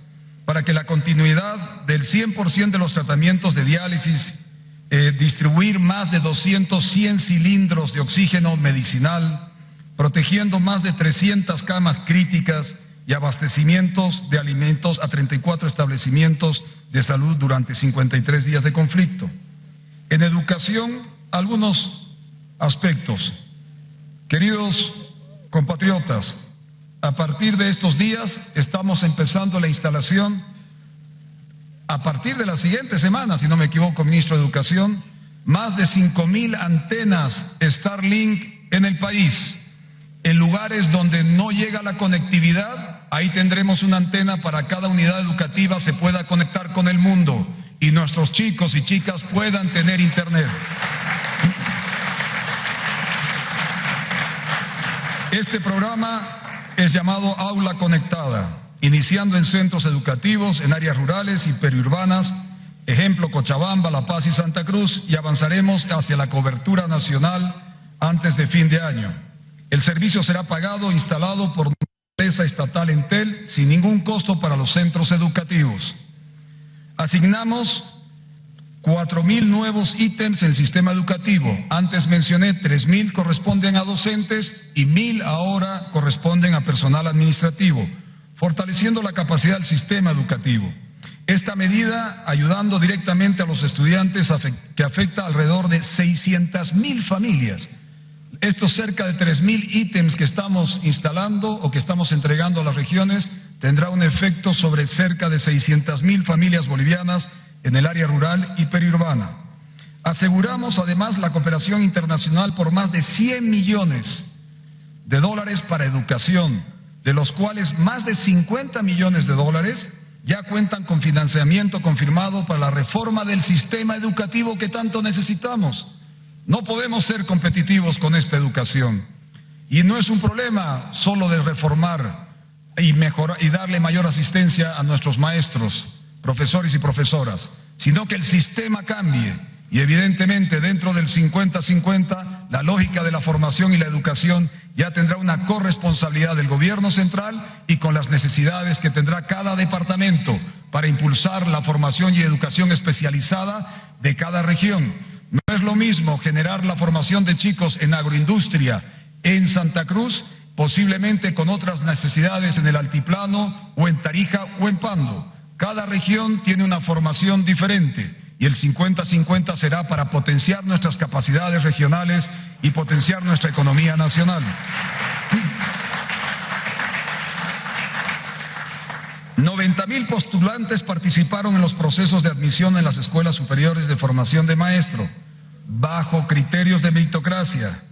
para que la continuidad del 100% de los tratamientos de diálisis, distribuir más de 100 cilindros de oxígeno medicinal, protegiendo más de 300 camas críticas y abastecimientos de alimentos a 34 establecimientos de salud durante 53 días de conflicto. En educación, algunos aspectos. Queridos compatriotas, a partir de estos días estamos empezando la instalación, a partir de la siguiente semana, si no me equivoco, ministro de Educación, más de 5.000 antenas Starlink en el país. En lugares donde no llega la conectividad, ahí tendremos una antena para cada unidad educativa se pueda conectar con el mundo y nuestros chicos y chicas puedan tener internet. Este programa es llamado Aula Conectada, iniciando en centros educativos, en áreas rurales y periurbanas, ejemplo Cochabamba, La Paz y Santa Cruz, y avanzaremos hacia la cobertura nacional antes de fin de año. El servicio será pagado e instalado por la empresa estatal Entel sin ningún costo para los centros educativos. Asignamos 4.000 nuevos ítems en el sistema educativo. Antes mencioné 3.000 corresponden a docentes y 1.000 ahora corresponden a personal administrativo, fortaleciendo la capacidad del sistema educativo. Esta medida ayudando directamente a los estudiantes que afecta alrededor de 600.000 familias. Estos cerca de 3.000 ítems que estamos instalando o que estamos entregando a las regiones tendrá un efecto sobre cerca de 600.000 familias bolivianas en el área rural y periurbana. Aseguramos además la cooperación internacional por más de 100 millones de dólares para educación, de los cuales más de 50 millones de dólares ya cuentan con financiamiento confirmado para la reforma del sistema educativo que tanto necesitamos. No podemos ser competitivos con esta educación. Y no es un problema solo de reformar y mejorar y darle mayor asistencia a nuestros maestros, profesores y profesoras, sino que el sistema cambie y evidentemente dentro del 50-50 la lógica de la formación y la educación ya tendrá una corresponsabilidad del gobierno central y con las necesidades que tendrá cada departamento para impulsar la formación y educación especializada de cada región. No es lo mismo generar la formación de chicos en agroindustria en Santa Cruz, posiblemente con otras necesidades en el altiplano o en Tarija o en Pando. Cada región tiene una formación diferente y el 50-50 será para potenciar nuestras capacidades regionales y potenciar nuestra economía nacional. 90.000 postulantes participaron en los procesos de admisión en las escuelas superiores de formación de maestro, bajo criterios de meritocracia.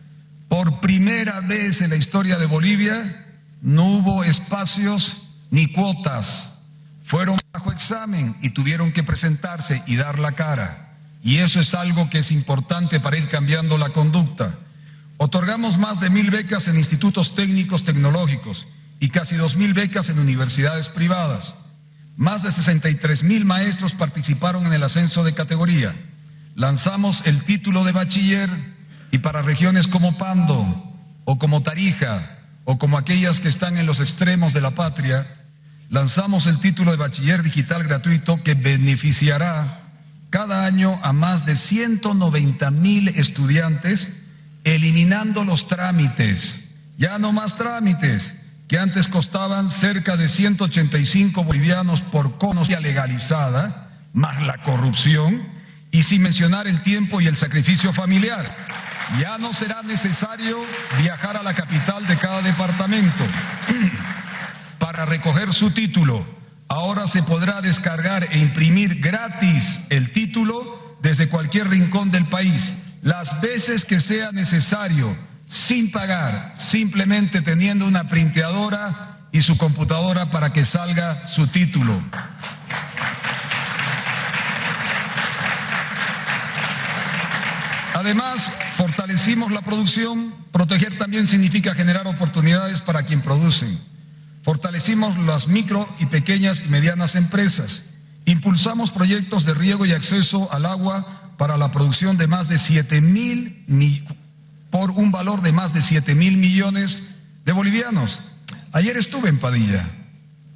Por primera vez en la historia de Bolivia no hubo espacios ni cuotas. Fueron bajo examen y tuvieron que presentarse y dar la cara. Y eso es algo que es importante para ir cambiando la conducta. Otorgamos más de 1.000 becas en institutos técnicos tecnológicos y casi 2.000 becas en universidades privadas. Más de 63.000 maestros participaron en el ascenso de categoría. Lanzamos el título de bachiller y para regiones como Pando o como Tarija o como aquellas que están en los extremos de la patria, lanzamos el título de bachiller digital gratuito que beneficiará cada año a más de 190.000 estudiantes, eliminando los trámites. Ya no más trámites, que antes costaban cerca de 185 bolivianos por conocencia legalizada, más la corrupción, y sin mencionar el tiempo y el sacrificio familiar. Ya no será necesario viajar a la capital de cada departamento para recoger su título. Ahora se podrá descargar e imprimir gratis el título desde cualquier rincón del país, las veces que sea necesario, sin pagar, simplemente teniendo una printeadora y su computadora para que salga su título. Además, fortalecimos la producción. Proteger también significa generar oportunidades para quien producen. Fortalecimos las micro y pequeñas y medianas empresas. Impulsamos proyectos de riego y acceso al agua para la producción de más de 7.000 por un valor de más de 7.000 millones de bolivianos. Ayer estuve en Padilla.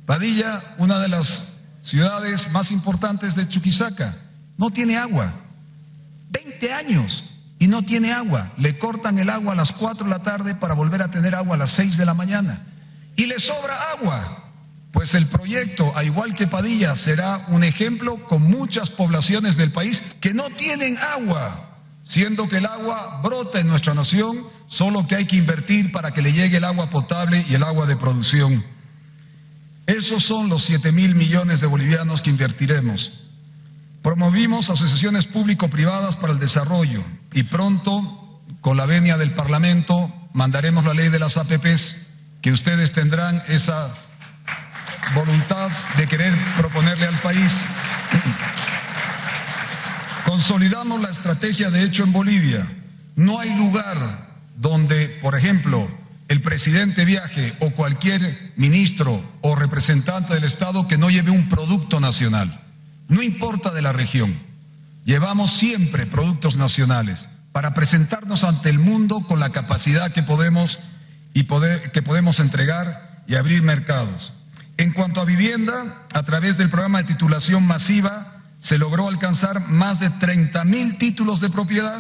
Padilla, una de las ciudades más importantes de Chuquisaca, no tiene agua. 20 años y no tiene agua. Le cortan el agua a las 4 de la tarde para volver a tener agua a las 6 de la mañana. Y le sobra agua. Pues el proyecto, a igual que Padilla, será un ejemplo con muchas poblaciones del país que no tienen agua, siendo que el agua brota en nuestra nación, solo que hay que invertir para que le llegue el agua potable y el agua de producción. Esos son los 7.000 millones de bolivianos que invertiremos. Promovimos asociaciones público-privadas para el desarrollo y pronto, con la venia del Parlamento, mandaremos la ley de las APPs, que ustedes tendrán esa voluntad de querer proponerle al país. Consolidamos la estrategia de hecho en Bolivia. No hay lugar donde, por ejemplo, el presidente viaje o cualquier ministro o representante del Estado que no lleve un producto nacional. No importa de la región, llevamos siempre productos nacionales para presentarnos ante el mundo con la capacidad que podemos entregar y abrir mercados. En cuanto a vivienda, a través del programa de titulación masiva, se logró alcanzar más de 30.000 títulos de propiedad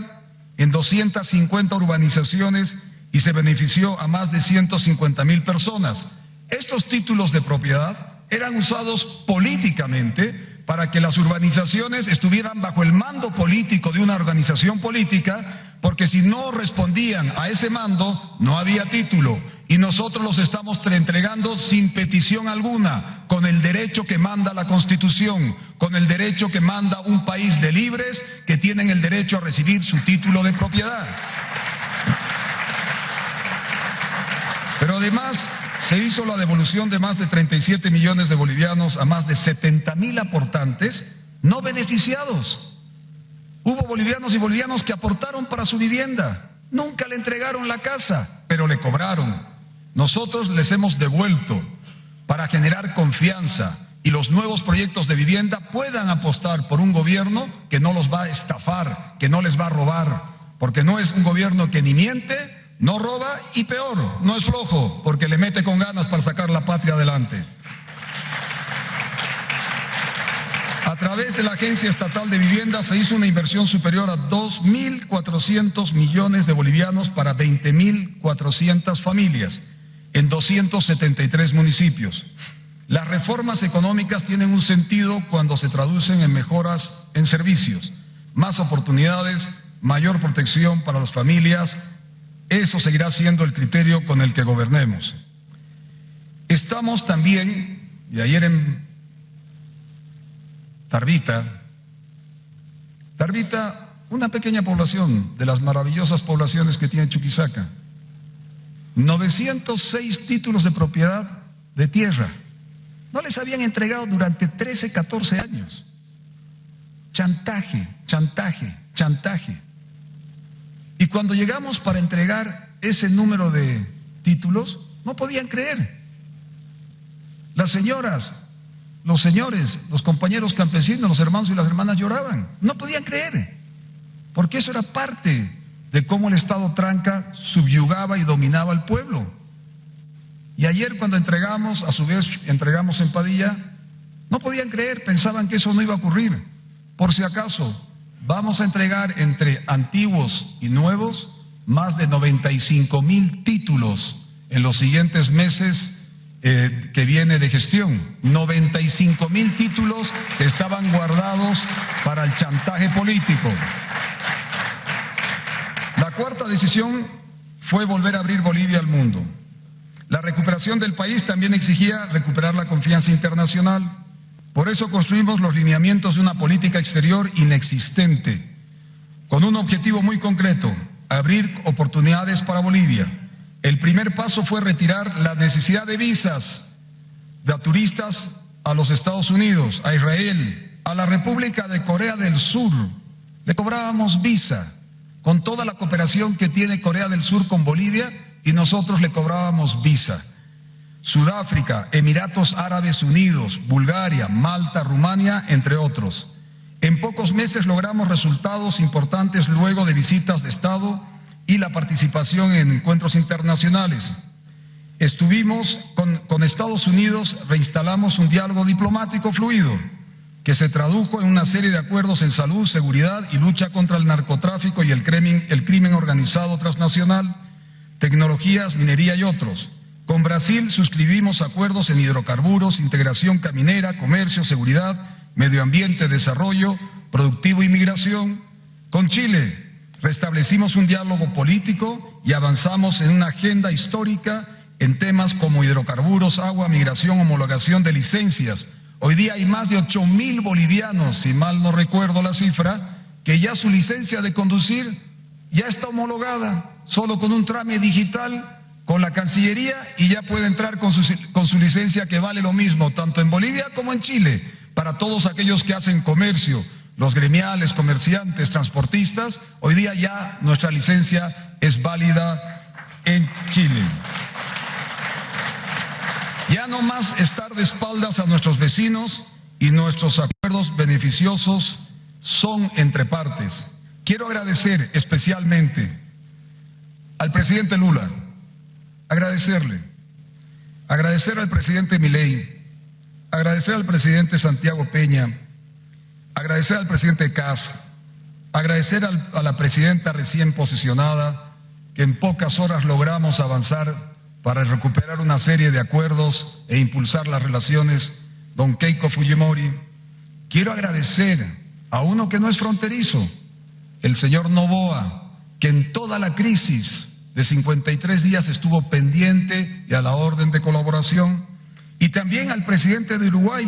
en 250 urbanizaciones y se benefició a más de 150.000 personas. Estos títulos de propiedad eran usados políticamente para que las urbanizaciones estuvieran bajo el mando político de una organización política, porque si no respondían a ese mando, no había título. Y nosotros los estamos entregando sin petición alguna, con el derecho que manda la Constitución, con el derecho que manda un país de libres que tienen el derecho a recibir su título de propiedad. Pero además se hizo la devolución de más de 37 millones de bolivianos a más de 70.000 aportantes no beneficiados. Hubo bolivianos y bolivianos que aportaron para su vivienda, nunca le entregaron la casa, pero le cobraron. Nosotros les hemos devuelto para generar confianza y los nuevos proyectos de vivienda puedan apostar por un gobierno que no los va a estafar, que no les va a robar, porque no es un gobierno que ni miente, no roba y peor, no es flojo, porque le mete con ganas para sacar la patria adelante. A través de la Agencia Estatal de Vivienda se hizo una inversión superior a 2.400 millones de bolivianos para 20.400 familias en 273 municipios. Las reformas económicas tienen un sentido cuando se traducen en mejoras en servicios, más oportunidades, mayor protección para las familias. Eso seguirá siendo el criterio con el que gobernemos. Estamos también, y ayer en Tarbita, una pequeña población de las maravillosas poblaciones que tiene Chuquisaca, 906 títulos de propiedad de tierra. No les habían entregado durante 13, 14 años. Chantaje, chantaje, chantaje. Y cuando llegamos para entregar ese número de títulos, no podían creer. Las señoras, los señores, los compañeros campesinos, los hermanos y las hermanas lloraban. No podían creer, porque eso era parte de cómo el Estado tranca subyugaba y dominaba al pueblo. Y ayer cuando entregamos, a su vez entregamos en Padilla, no podían creer, pensaban que eso no iba a ocurrir. Por si acaso, vamos a entregar entre antiguos y nuevos más de 95.000 títulos en los siguientes meses que viene de gestión. 95.000 títulos que estaban guardados para el chantaje político. La cuarta decisión fue volver a abrir Bolivia al mundo. La recuperación del país también exigía recuperar la confianza internacional. Por eso construimos los lineamientos de una política exterior inexistente, con un objetivo muy concreto: abrir oportunidades para Bolivia. El primer paso fue retirar la necesidad de visas de turistas a los Estados Unidos, a Israel, a la República de Corea del Sur. Le cobrábamos visa, con toda la cooperación que tiene Corea del Sur con Bolivia, y nosotros le cobrábamos visa. Sudáfrica, Emiratos Árabes Unidos, Bulgaria, Malta, Rumania, entre otros. En pocos meses logramos resultados importantes luego de visitas de Estado y la participación en encuentros internacionales. Estuvimos con Estados Unidos, reinstalamos un diálogo diplomático fluido que se tradujo en una serie de acuerdos en salud, seguridad y lucha contra el narcotráfico y el crimen organizado transnacional, tecnologías, minería y otros. Con Brasil suscribimos acuerdos en hidrocarburos, integración caminera, comercio, seguridad, medio ambiente, desarrollo productivo y migración. Con Chile restablecimos un diálogo político y avanzamos en una agenda histórica en temas como hidrocarburos, agua, migración, homologación de licencias. Hoy día hay más de 8.000 bolivianos, si mal no recuerdo la cifra, que ya su licencia de conducir ya está homologada, solo con un trámite digital con la Cancillería, y ya puede entrar con su licencia, que vale lo mismo tanto en Bolivia como en Chile, para todos aquellos que hacen comercio, los gremiales, comerciantes, transportistas. Hoy día ya nuestra licencia es válida en Chile. Ya no más estar de espaldas a nuestros vecinos, y nuestros acuerdos beneficiosos son entre partes. Quiero agradecer especialmente al presidente Lula, agradecer al presidente Milei, agradecer al presidente Santiago Peña, agradecer al presidente Kast, agradecer a la presidenta recién posesionada, que en pocas horas logramos avanzar para recuperar una serie de acuerdos e impulsar las relaciones, don Keiko Fujimori. Quiero agradecer a uno que no es fronterizo, el señor Noboa, que en toda la crisis de 53 días estuvo pendiente y a la orden de colaboración, y también al presidente de Uruguay,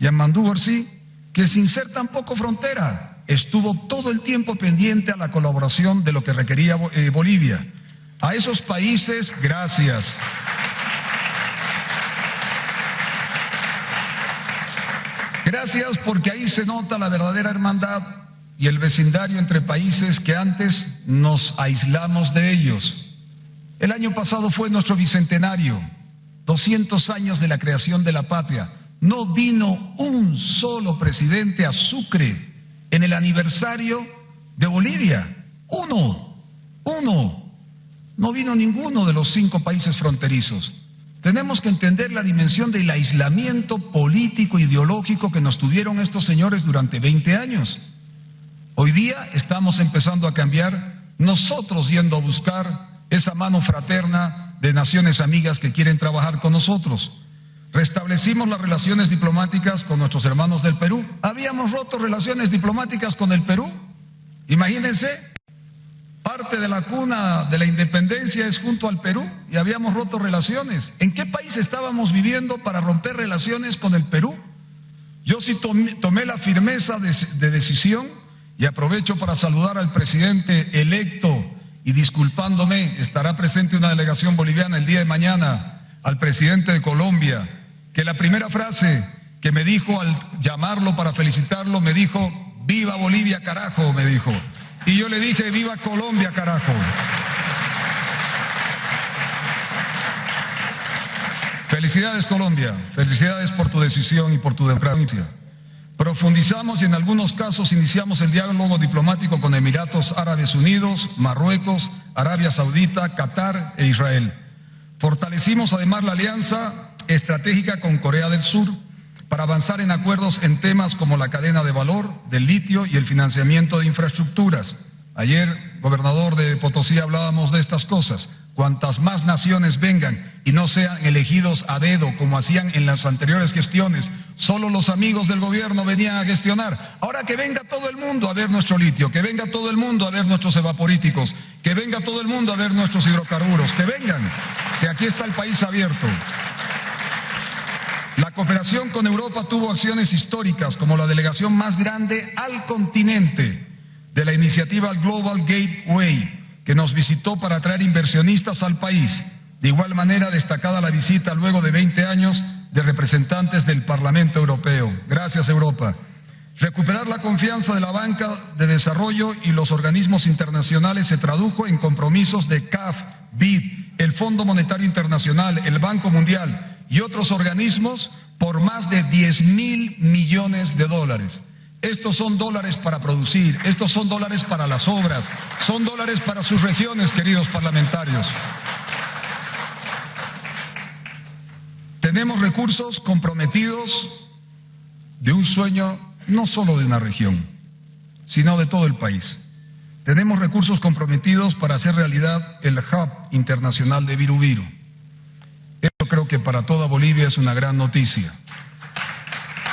Yamandu Orsi, que sin ser tampoco frontera, estuvo todo el tiempo pendiente a la colaboración de lo que requería Bolivia. A esos países, gracias. Gracias, porque ahí se nota la verdadera hermandad y el vecindario entre países que antes nos aislamos de ellos. El año pasado fue nuestro bicentenario, 200 años de la creación de la patria. No vino un solo presidente a Sucre en el aniversario de Bolivia. Uno. No vino ninguno de los 5 países fronterizos. Tenemos que entender la dimensión del aislamiento político, ideológico que nos tuvieron estos señores durante 20 años. Hoy día estamos empezando a cambiar, nosotros yendo a buscar esa mano fraterna de naciones amigas que quieren trabajar con nosotros. Restablecimos las relaciones diplomáticas con nuestros hermanos del Perú. Habíamos roto relaciones diplomáticas con el Perú. Imagínense, parte de la cuna de la independencia es junto al Perú y habíamos roto relaciones. ¿En qué país estábamos viviendo para romper relaciones con el Perú? Yo sí tomé la firmeza de decisión, y aprovecho para saludar al presidente electo, y disculpándome, estará presente una delegación boliviana el día de mañana, al presidente de Colombia, que la primera frase que me dijo al llamarlo para felicitarlo, me dijo: "Viva Bolivia, carajo", me dijo. Y yo le dije: "Viva Colombia, carajo". Felicidades, Colombia, felicidades por tu decisión y por tu democracia. Profundizamos y en algunos casos iniciamos el diálogo diplomático con Emiratos Árabes Unidos, Marruecos, Arabia Saudita, Qatar e Israel. Fortalecimos además la alianza estratégica con Corea del Sur para avanzar en acuerdos en temas como la cadena de valor del litio y el financiamiento de infraestructuras. Ayer, gobernador de Potosí, hablábamos de estas cosas. Cuantas más naciones vengan y no sean elegidos a dedo como hacían en las anteriores gestiones, solo los amigos del gobierno venían a gestionar. Ahora que venga todo el mundo a ver nuestro litio, que venga todo el mundo a ver nuestros evaporíticos, que venga todo el mundo a ver nuestros hidrocarburos, que vengan, que aquí está el país abierto. La cooperación con Europa tuvo acciones históricas, como la delegación más grande al continente de la iniciativa Global Gateway, que nos visitó para atraer inversionistas al país. De igual manera, destacada la visita luego de 20 años de representantes del Parlamento Europeo. Gracias, Europa. Recuperar la confianza de la banca de desarrollo y los organismos internacionales se tradujo en compromisos de CAF, BID, el Fondo Monetario Internacional, el Banco Mundial y otros organismos por más de 10.000 millones de dólares. Estos son dólares para producir, estos son dólares para las obras, son dólares para sus regiones, queridos parlamentarios. Tenemos recursos comprometidos de un sueño no solo de una región, sino de todo el país. Tenemos recursos comprometidos para hacer realidad el Hub Internacional de Viru. Eso creo que para toda Bolivia es una gran noticia.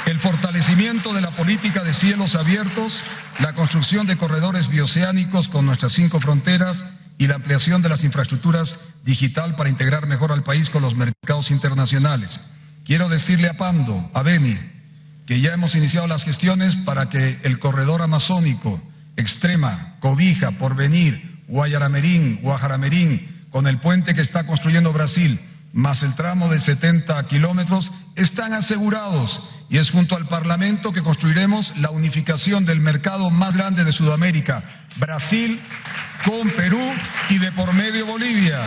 El fortalecimiento de la política de cielos abiertos, la construcción de corredores bioceánicos con nuestras 5 fronteras y la ampliación de las infraestructuras digital para integrar mejor al país con los mercados internacionales. Quiero decirle a Pando, a Beni, que ya hemos iniciado las gestiones para que el corredor amazónico, Extrema, Cobija, Porvenir, Guajaramerín, con el puente que está construyendo Brasil, más el tramo de 70 kilómetros, están asegurados, y es junto al Parlamento que construiremos la unificación del mercado más grande de Sudamérica, Brasil con Perú y de por medio Bolivia.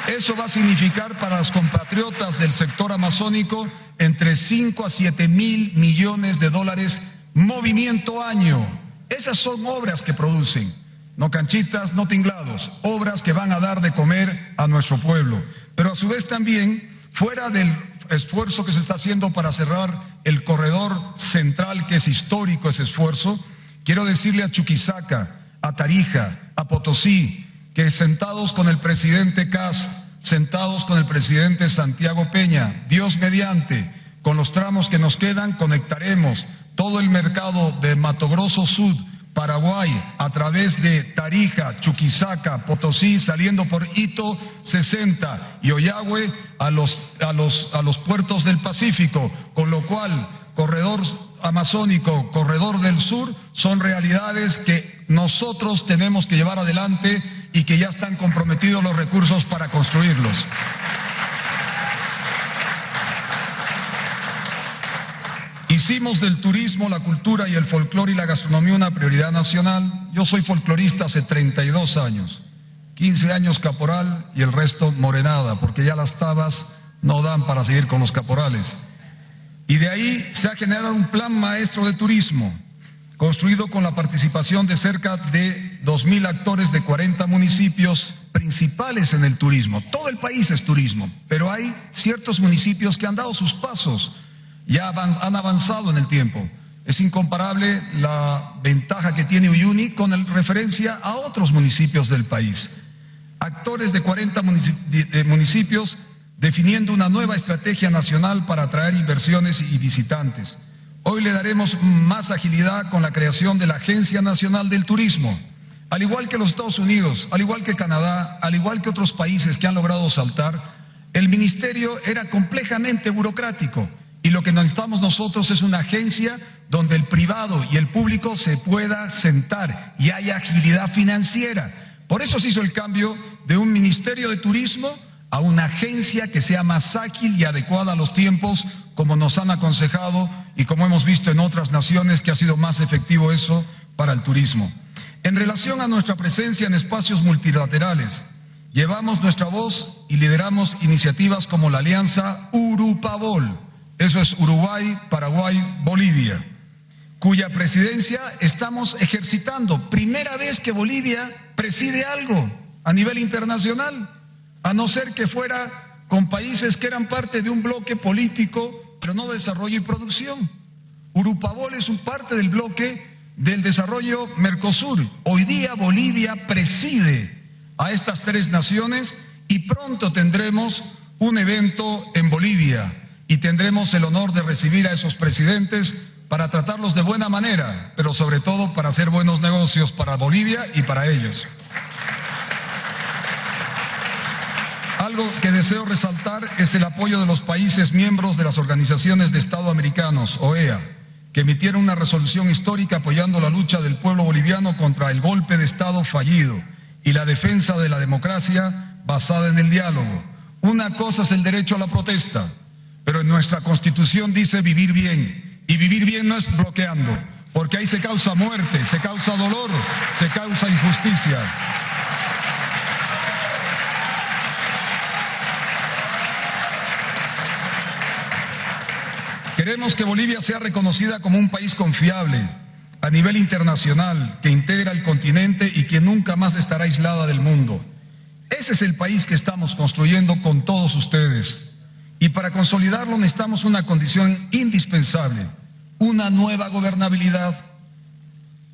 Eso va a significar para los compatriotas del sector amazónico entre 5 a 7 mil millones de dólares movimiento año. Esas son obras que producen. No canchitas, no tinglados, obras que van a dar de comer a nuestro pueblo. Pero a su vez también, fuera del esfuerzo que se está haciendo para cerrar el corredor central, que es histórico ese esfuerzo. Quiero decirle a Chuquisaca, a Tarija, a Potosí, que sentados con el presidente Kast, sentados con el presidente Santiago Peña, Dios mediante, con los tramos que nos quedan, conectaremos todo el mercado de Mato Grosso Sud, Paraguay, a través de Tarija, Chuquisaca, Potosí, saliendo por Hito 60 y Oyagüe a los puertos del Pacífico, con lo cual corredor amazónico, corredor del sur, son realidades que nosotros tenemos que llevar adelante y que ya están comprometidos los recursos para construirlos. Hicimos del turismo, la cultura y el folclore y la gastronomía una prioridad nacional. Yo soy folclorista hace 32 años, 15 años caporal y el resto morenada, porque ya las tabas no dan para seguir con los caporales. Y de ahí se ha generado un plan maestro de turismo, construido con la participación de cerca de 2.000 actores de 40 municipios principales en el turismo. Todo el país es turismo, pero hay ciertos municipios que han dado sus pasos, ya han avanzado en el tiempo. Es incomparable la ventaja que tiene Uyuni con referencia a otros municipios del país. Actores de 40 municipios definiendo una nueva estrategia nacional para atraer inversiones y visitantes. Hoy le daremos más agilidad con la creación de la Agencia Nacional del Turismo. Al igual que los Estados Unidos, al igual que Canadá, al igual que otros países que han logrado saltar, el ministerio era complejamente burocrático. Y lo que necesitamos nosotros es una agencia donde el privado y el público se pueda sentar y haya agilidad financiera. Por eso se hizo el cambio de un ministerio de turismo a una agencia que sea más ágil y adecuada a los tiempos, como nos han aconsejado y como hemos visto en otras naciones que ha sido más efectivo eso para el turismo. En relación a nuestra presencia en espacios multilaterales, llevamos nuestra voz y lideramos iniciativas como la Alianza Urupabol. Eso es Uruguay, Paraguay, Bolivia, cuya presidencia estamos ejercitando. Primera vez que Bolivia preside algo a nivel internacional, a no ser que fuera con países que eran parte de un bloque político, pero no de desarrollo y producción. Urupabol es un parte del bloque del desarrollo Mercosur. Hoy día Bolivia preside a estas tres naciones y pronto tendremos un evento en Bolivia. Y tendremos el honor de recibir a esos presidentes para tratarlos de buena manera, pero sobre todo para hacer buenos negocios para Bolivia y para ellos. Algo que deseo resaltar es el apoyo de los países miembros de las Organizaciones de Estado Americanos, OEA, que emitieron una resolución histórica apoyando la lucha del pueblo boliviano contra el golpe de Estado fallido y la defensa de la democracia basada en el diálogo. Una cosa es el derecho a la protesta, pero en nuestra Constitución dice vivir bien, y vivir bien no es bloqueando, porque ahí se causa muerte, se causa dolor, se causa injusticia. Queremos que Bolivia sea reconocida como un país confiable a nivel internacional, que integra el continente y que nunca más estará aislada del mundo. Ese es el país que estamos construyendo con todos ustedes. Y para consolidarlo necesitamos una condición indispensable, una nueva gobernabilidad,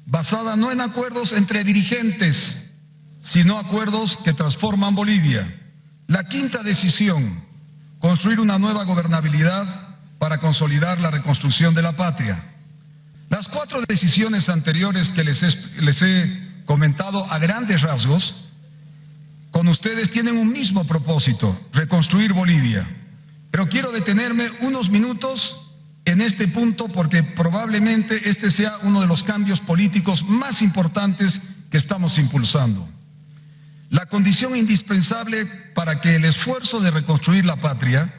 basada no en acuerdos entre dirigentes, sino acuerdos que transforman Bolivia. La quinta decisión, construir una nueva gobernabilidad para consolidar la reconstrucción de la patria. Las 4 decisiones anteriores que les he comentado a grandes rasgos, con ustedes tienen un mismo propósito, reconstruir Bolivia. Pero quiero detenerme unos minutos en este punto porque probablemente este sea uno de los cambios políticos más importantes que estamos impulsando. La condición indispensable para que el esfuerzo de reconstruir la patria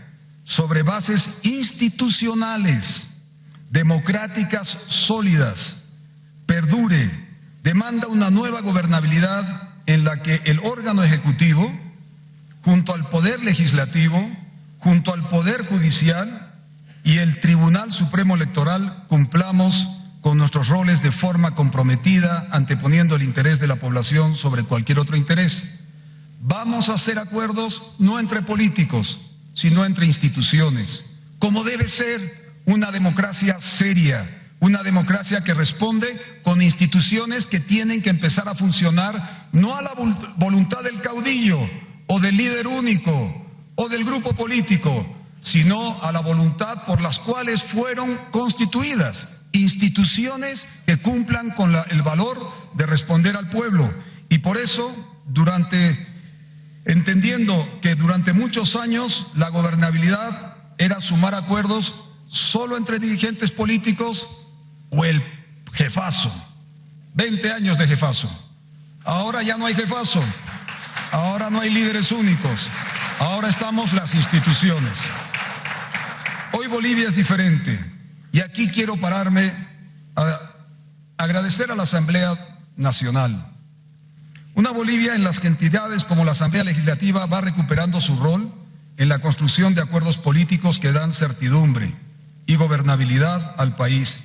sobre bases institucionales, democráticas, sólidas, perdure, demanda una nueva gobernabilidad en la que el órgano ejecutivo, junto al poder legislativo, junto al Poder Judicial y el Tribunal Supremo Electoral, cumplamos con nuestros roles de forma comprometida, anteponiendo el interés de la población sobre cualquier otro interés. Vamos a hacer acuerdos no entre políticos, sino entre instituciones, como debe ser una democracia seria, una democracia que responde con instituciones que tienen que empezar a funcionar no a la voluntad del caudillo o del líder único o del grupo político, sino a la voluntad por las cuales fueron constituidas, instituciones que cumplan con el valor de responder al pueblo. Y por eso, entendiendo que durante muchos años la gobernabilidad era sumar acuerdos solo entre dirigentes políticos o el jefazo, 20 años de jefazo. Ahora ya no hay jefazo, ahora no hay líderes únicos, ahora estamos las instituciones. Hoy Bolivia es diferente y aquí quiero pararme a agradecer a la Asamblea Nacional. Una Bolivia en las que entidades como la Asamblea Legislativa va recuperando su rol en la construcción de acuerdos políticos que dan certidumbre y gobernabilidad al país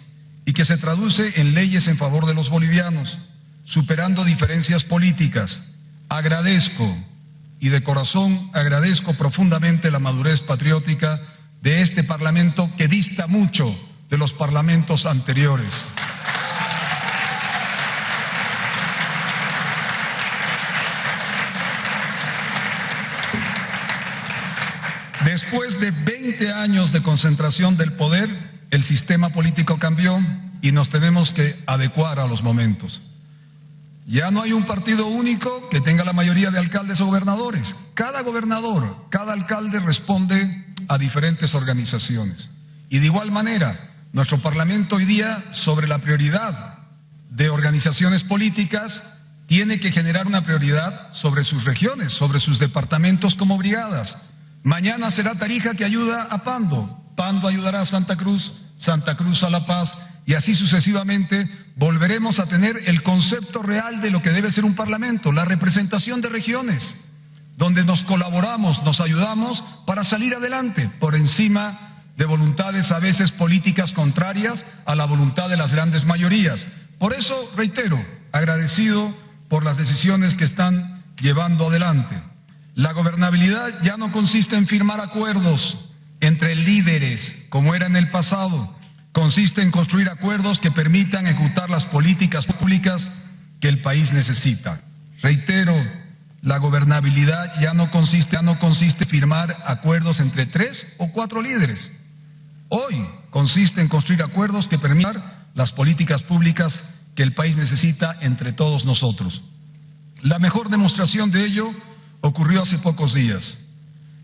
y que se traduce en leyes en favor de los bolivianos, superando diferencias políticas. Agradezco y de corazón agradezco profundamente la madurez patriótica de este Parlamento que dista mucho de los parlamentos anteriores. Después de 20 años de concentración del poder, el sistema político cambió y nos tenemos que adecuar a los momentos. Ya no hay un partido único que tenga la mayoría de alcaldes o gobernadores. Cada gobernador, cada alcalde responde a diferentes organizaciones. Y de igual manera, nuestro Parlamento hoy día, sobre la prioridad de organizaciones políticas, tiene que generar una prioridad sobre sus regiones, sobre sus departamentos como brigadas. Mañana será Tarija que ayuda a Pando, Pando ayudará a Santa Cruz, Santa Cruz a La Paz, y así sucesivamente volveremos a tener el concepto real de lo que debe ser un parlamento, la representación de regiones, donde nos colaboramos, nos ayudamos para salir adelante, por encima de voluntades a veces políticas contrarias a la voluntad de las grandes mayorías. Por eso, reitero, agradecido por las decisiones que están llevando adelante. La gobernabilidad ya no consiste en firmar acuerdos entre líderes, como era en el pasado. Consiste en construir acuerdos que permitan ejecutar las políticas públicas que el país necesita. Reitero, la gobernabilidad ya no consiste en firmar acuerdos entre 3 o 4 líderes. Hoy consiste en construir acuerdos que permitan las políticas públicas que el país necesita entre todos nosotros. La mejor demostración de ello ocurrió hace pocos días.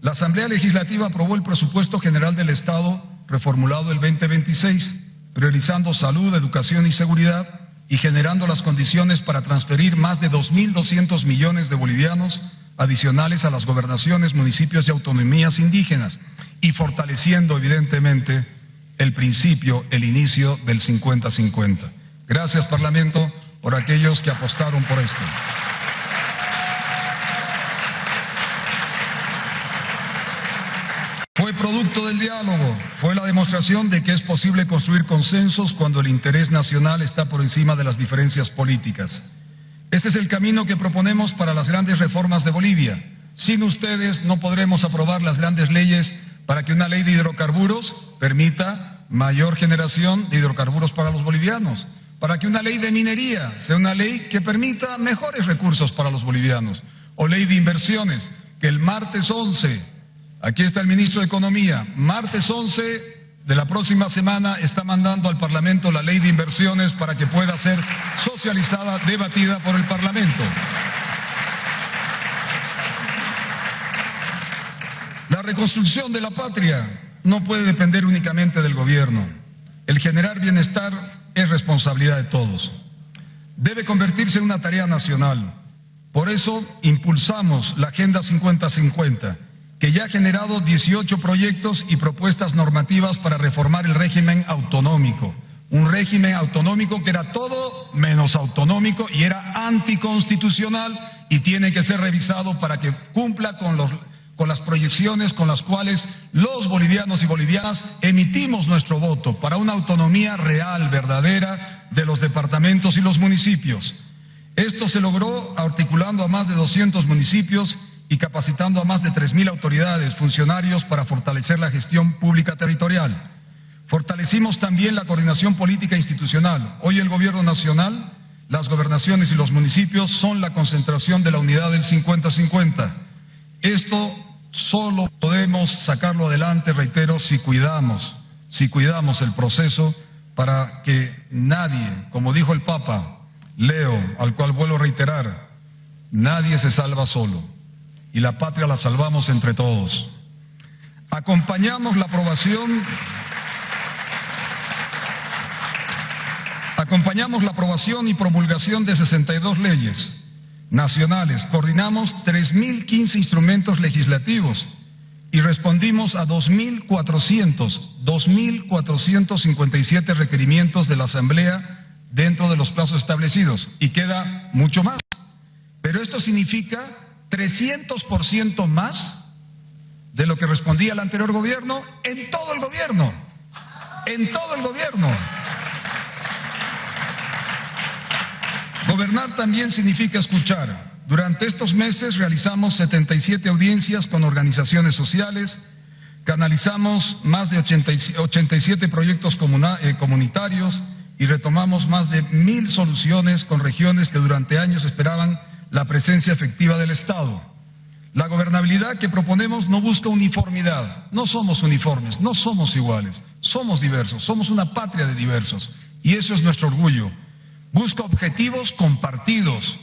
La Asamblea Legislativa aprobó el Presupuesto General del Estado reformulado el 2026, priorizando salud, educación y seguridad y generando las condiciones para transferir más de 2.200 millones de bolivianos adicionales a las gobernaciones, municipios y autonomías indígenas y fortaleciendo evidentemente el principio, el inicio del 50-50. Gracias, Parlamento, por aquellos que apostaron por esto. Fue producto del diálogo, fue la demostración de que es posible construir consensos cuando el interés nacional está por encima de las diferencias políticas. Este es el camino que proponemos para las grandes reformas de Bolivia. Sin ustedes no podremos aprobar las grandes leyes para que una ley de hidrocarburos permita mayor generación de hidrocarburos para los bolivianos, para que una ley de minería sea una ley que permita mejores recursos para los bolivianos, o ley de inversiones, que el martes 11... Aquí está el ministro de Economía. Martes 11 de la próxima semana está mandando al Parlamento la ley de inversiones para que pueda ser socializada, debatida por el Parlamento. La reconstrucción de la patria no puede depender únicamente del gobierno. El generar bienestar es responsabilidad de todos. Debe convertirse en una tarea nacional. Por eso impulsamos la Agenda 50-50, que ya ha generado 18 proyectos y propuestas normativas para reformar el régimen autonómico. Un régimen autonómico que era todo menos autonómico y era anticonstitucional y tiene que ser revisado para que cumpla con las proyecciones con las cuales los bolivianos y bolivianas emitimos nuestro voto para una autonomía real, verdadera, de los departamentos y los municipios. Esto se logró articulando a más de 200 municipios y capacitando a más de 3.000 autoridades, funcionarios para fortalecer la gestión pública territorial. Fortalecimos también la coordinación política institucional. Hoy el Gobierno Nacional, las gobernaciones y los municipios son la concentración de la unidad del 50-50. Esto solo podemos sacarlo adelante, reitero, si cuidamos el proceso para que nadie, como dijo el Papa Leo, al cual vuelvo a reiterar, nadie se salva solo y la patria la salvamos entre todos. Acompañamos la aprobación y promulgación de 62 leyes nacionales, coordinamos 3.015 instrumentos legislativos y respondimos a 2.457 requerimientos de la Asamblea dentro de los plazos establecidos. Y queda mucho más. Pero esto significa 300% más de lo que respondía el anterior gobierno en todo el gobierno. En todo el gobierno. Gobernar también significa escuchar. Durante estos meses realizamos 77 audiencias con organizaciones sociales, canalizamos más de 87 proyectos comunitarios y retomamos más de 1.000 soluciones con regiones que durante años esperaban la presencia efectiva del Estado. La gobernabilidad que proponemos no busca uniformidad. No somos uniformes, no somos iguales, somos diversos, somos una patria de diversos y eso es nuestro orgullo. Busca objetivos compartidos,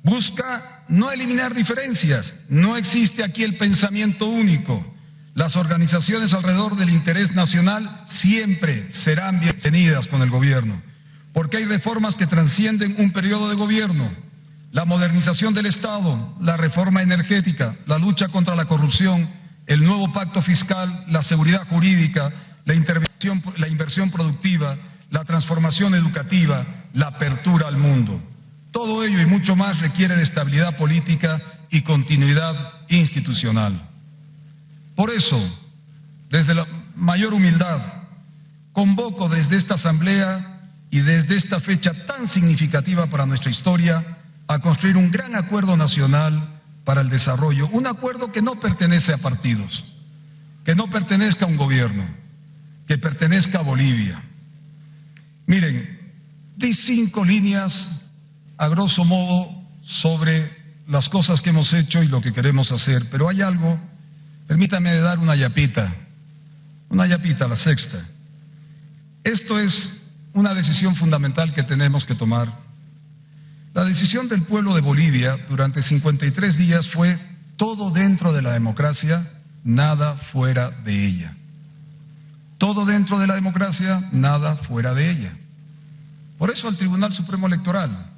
busca no eliminar diferencias. No existe aquí el pensamiento único. Las organizaciones alrededor del interés nacional siempre serán bienvenidas con el gobierno, porque hay reformas que trascienden un periodo de gobierno. La modernización del Estado, la reforma energética, la lucha contra la corrupción, el nuevo pacto fiscal, la seguridad jurídica, la inversión productiva, la transformación educativa, la apertura al mundo. Todo ello y mucho más requiere de estabilidad política y continuidad institucional. Por eso, desde la mayor humildad, convoco desde esta Asamblea y desde esta fecha tan significativa para nuestra historia a construir un gran acuerdo nacional para el desarrollo, un acuerdo que no pertenece a partidos, que no pertenezca a un gobierno, que pertenezca a Bolivia. Miren, di 5 líneas a grosso modo sobre las cosas que hemos hecho y lo que queremos hacer, pero hay algo, permítame dar una yapita, la sexta. Esto es una decisión fundamental que tenemos que tomar. La decisión del pueblo de Bolivia durante 53 días fue todo dentro de la democracia, nada fuera de ella. Todo dentro de la democracia, nada fuera de ella. Por eso el Tribunal Supremo Electoral,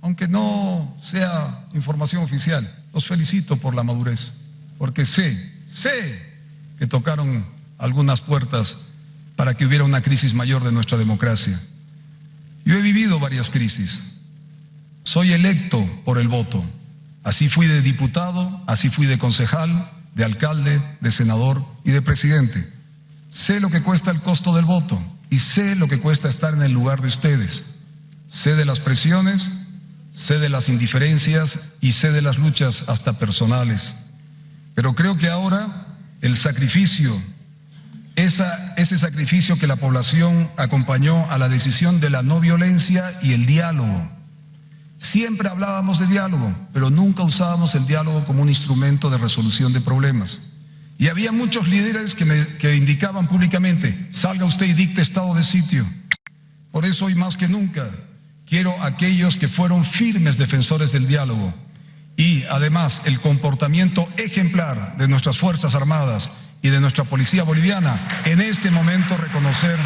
aunque no sea información oficial, los felicito por la madurez, porque sé que tocaron algunas puertas para que hubiera una crisis mayor de nuestra democracia. Yo he vivido varias crisis. Soy electo por el voto. Así fui de diputado, así fui de concejal, de alcalde, de senador y de presidente. Sé lo que cuesta el costo del voto y sé lo que cuesta estar en el lugar de ustedes. Sé de las presiones, sé de las indiferencias y sé de las luchas hasta personales. Pero creo que ahora el sacrificio, ese sacrificio que la población acompañó a la decisión de la no violencia y el diálogo. Siempre hablábamos de diálogo, pero nunca usábamos el diálogo como un instrumento de resolución de problemas. Y había muchos líderes que indicaban públicamente, salga usted y dicte estado de sitio. Por eso hoy más que nunca quiero a aquellos que fueron firmes defensores del diálogo y además el comportamiento ejemplar de nuestras Fuerzas Armadas y de nuestra Policía Boliviana en este momento reconocer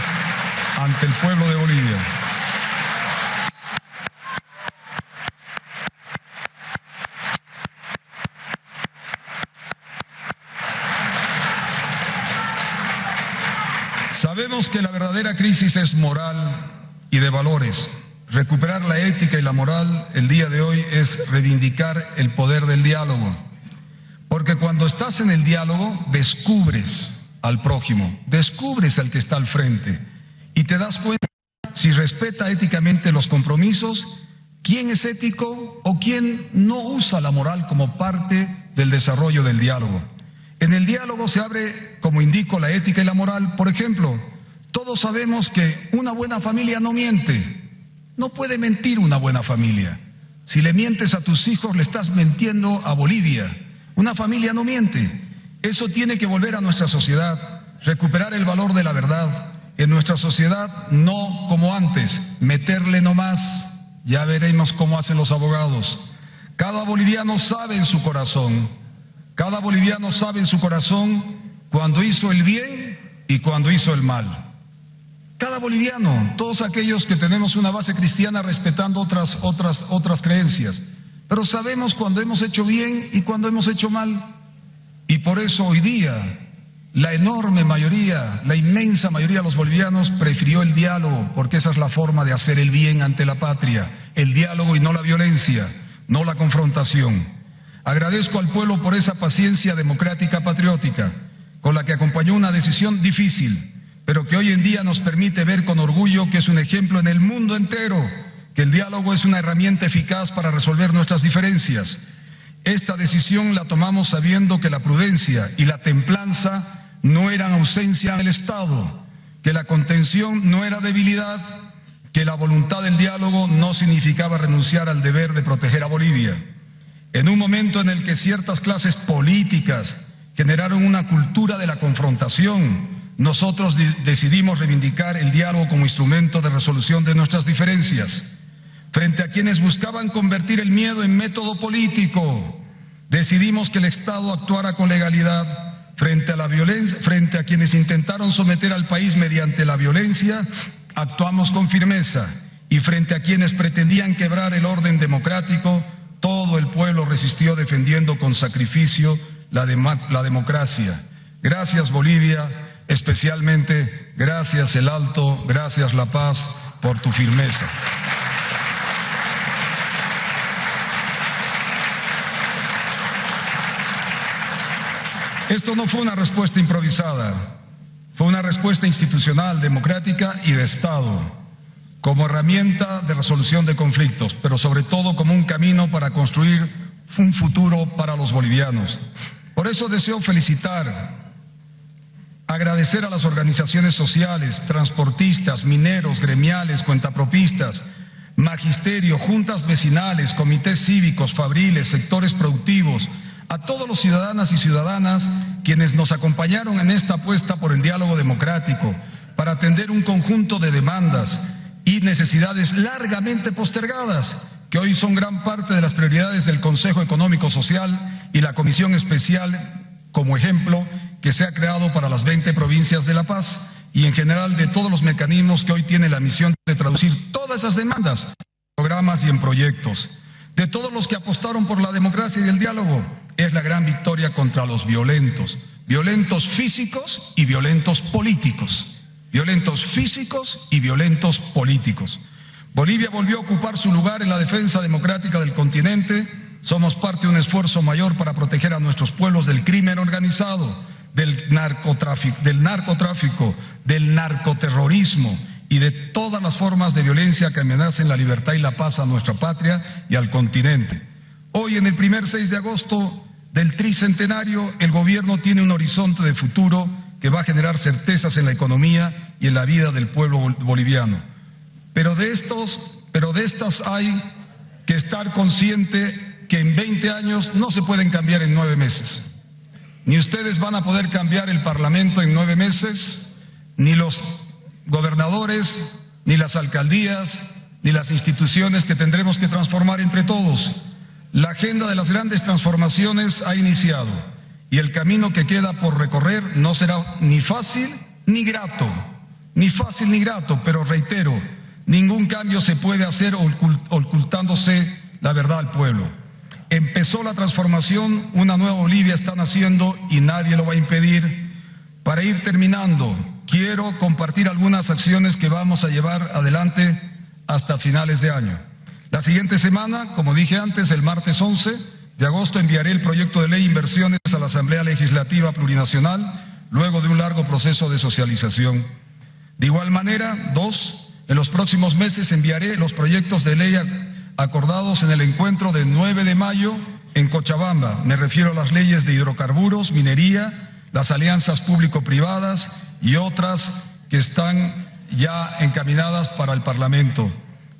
ante el pueblo de Bolivia. Sabemos que la verdadera crisis es moral y de valores. Recuperar la ética y la moral el día de hoy es reivindicar el poder del diálogo. Porque cuando estás en el diálogo, descubres al prójimo, descubres al que está al frente y te das cuenta si respeta éticamente los compromisos, quién es ético o quién no usa la moral como parte del desarrollo del diálogo. En el diálogo se abre, como indico, la ética y la moral. Por ejemplo, todos sabemos que una buena familia no miente. No puede mentir una buena familia. Si le mientes a tus hijos, le estás mintiendo a Bolivia. Una familia no miente. Eso tiene que volver a nuestra sociedad, recuperar el valor de la verdad. En nuestra sociedad, no como antes, meterle nomás. Ya veremos cómo hacen los abogados. Cada boliviano sabe en su corazón, cuando hizo el bien y cuando hizo el mal. Cada boliviano, todos aquellos que tenemos una base cristiana respetando otras creencias, pero sabemos cuando hemos hecho bien y cuando hemos hecho mal. Y por eso hoy día la enorme mayoría, la inmensa mayoría de los bolivianos prefirió el diálogo, porque esa es la forma de hacer el bien ante la patria, el diálogo y no la violencia, no la confrontación. Agradezco al pueblo por esa paciencia democrática patriótica, con la que acompañó una decisión difícil, pero que hoy en día nos permite ver con orgullo que es un ejemplo en el mundo entero, que el diálogo es una herramienta eficaz para resolver nuestras diferencias. Esta decisión la tomamos sabiendo que la prudencia y la templanza no eran ausencia del Estado, que la contención no era debilidad, que la voluntad del diálogo no significaba renunciar al deber de proteger a Bolivia. En un momento en el que ciertas clases políticas generaron una cultura de la confrontación, nosotros decidimos reivindicar el diálogo como instrumento de resolución de nuestras diferencias. Frente a quienes buscaban convertir el miedo en método político, decidimos que el Estado actuara con legalidad. Frente a la violencia, frente a quienes intentaron someter al país mediante la violencia, actuamos con firmeza. Y frente a quienes pretendían quebrar el orden democrático, todo el pueblo resistió defendiendo con sacrificio la democracia. Gracias, Bolivia, especialmente gracias El Alto, gracias La Paz por tu firmeza. Esto no fue una respuesta improvisada, fue una respuesta institucional, democrática y de Estado, como herramienta de resolución de conflictos, pero sobre todo como un camino para construir un futuro para los bolivianos. Por eso deseo felicitar, agradecer a las organizaciones sociales, transportistas, mineros, gremiales, cuentapropistas, magisterio, juntas vecinales, comités cívicos, fabriles, sectores productivos, a todos los ciudadanas y ciudadanas quienes nos acompañaron en esta apuesta por el diálogo democrático para atender un conjunto de demandas y necesidades largamente postergadas, que hoy son gran parte de las prioridades del Consejo Económico Social y la Comisión Especial, como ejemplo, que se ha creado para las 20 provincias de La Paz y en general de todos los mecanismos que hoy tienen la misión de traducir todas esas demandas en programas y en proyectos. De todos los que apostaron por la democracia y el diálogo, es la gran victoria contra los violentos, violentos físicos y violentos políticos, violentos físicos y violentos políticos. Bolivia volvió a ocupar su lugar en la defensa democrática del continente. Somos parte de un esfuerzo mayor para proteger a nuestros pueblos del crimen organizado, del narcotráfico, del narcoterrorismo y de todas las formas de violencia que amenacen la libertad y la paz a nuestra patria y al continente. Hoy, en el primer 6 de agosto del tricentenario, el gobierno tiene un horizonte de futuro que va a generar certezas en la economía y en la vida del pueblo boliviano. Pero de estas hay que estar consciente que en 20 años no se pueden cambiar en 9 meses. Ni ustedes van a poder cambiar el Parlamento en 9 meses, ni los gobernadores, ni las alcaldías, ni las instituciones que tendremos que transformar entre todos. La agenda de las grandes transformaciones ha iniciado y el camino que queda por recorrer no será ni fácil ni grato, pero reitero, ningún cambio se puede hacer ocultándose la verdad al pueblo. Empezó la transformación, una nueva Bolivia está naciendo y nadie lo va a impedir. Para ir terminando, quiero compartir algunas acciones que vamos a llevar adelante hasta finales de año. La siguiente semana, como dije antes, el martes 11 de agosto enviaré el proyecto de ley de inversiones a la Asamblea Legislativa Plurinacional, luego de un largo proceso de socialización. De igual manera, en los próximos meses enviaré los proyectos de ley acordados en el encuentro del 9 de mayo en Cochabamba. Me refiero a las leyes de hidrocarburos, minería, las alianzas público-privadas y otras que están ya encaminadas para el Parlamento.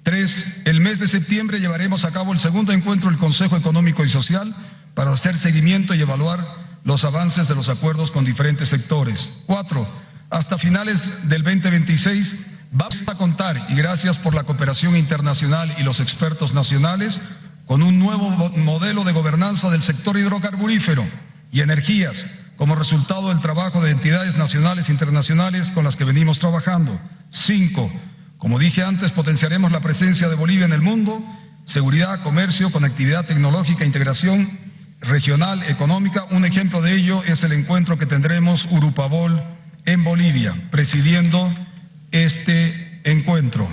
3. El mes de septiembre llevaremos a cabo el segundo encuentro del Consejo Económico y Social para hacer seguimiento y evaluar los avances de los acuerdos con diferentes sectores. 4. Hasta finales del 2026 vamos a contar, y gracias por la cooperación internacional y los expertos nacionales, con un nuevo modelo de gobernanza del sector hidrocarburífero y energías, como resultado del trabajo de entidades nacionales e internacionales con las que venimos trabajando. 5. Como dije antes, potenciaremos la presencia de Bolivia en el mundo, seguridad, comercio, conectividad tecnológica, integración regional, económica. Un ejemplo de ello es el encuentro que tendremos Urupabol en Bolivia, presidiendo este encuentro.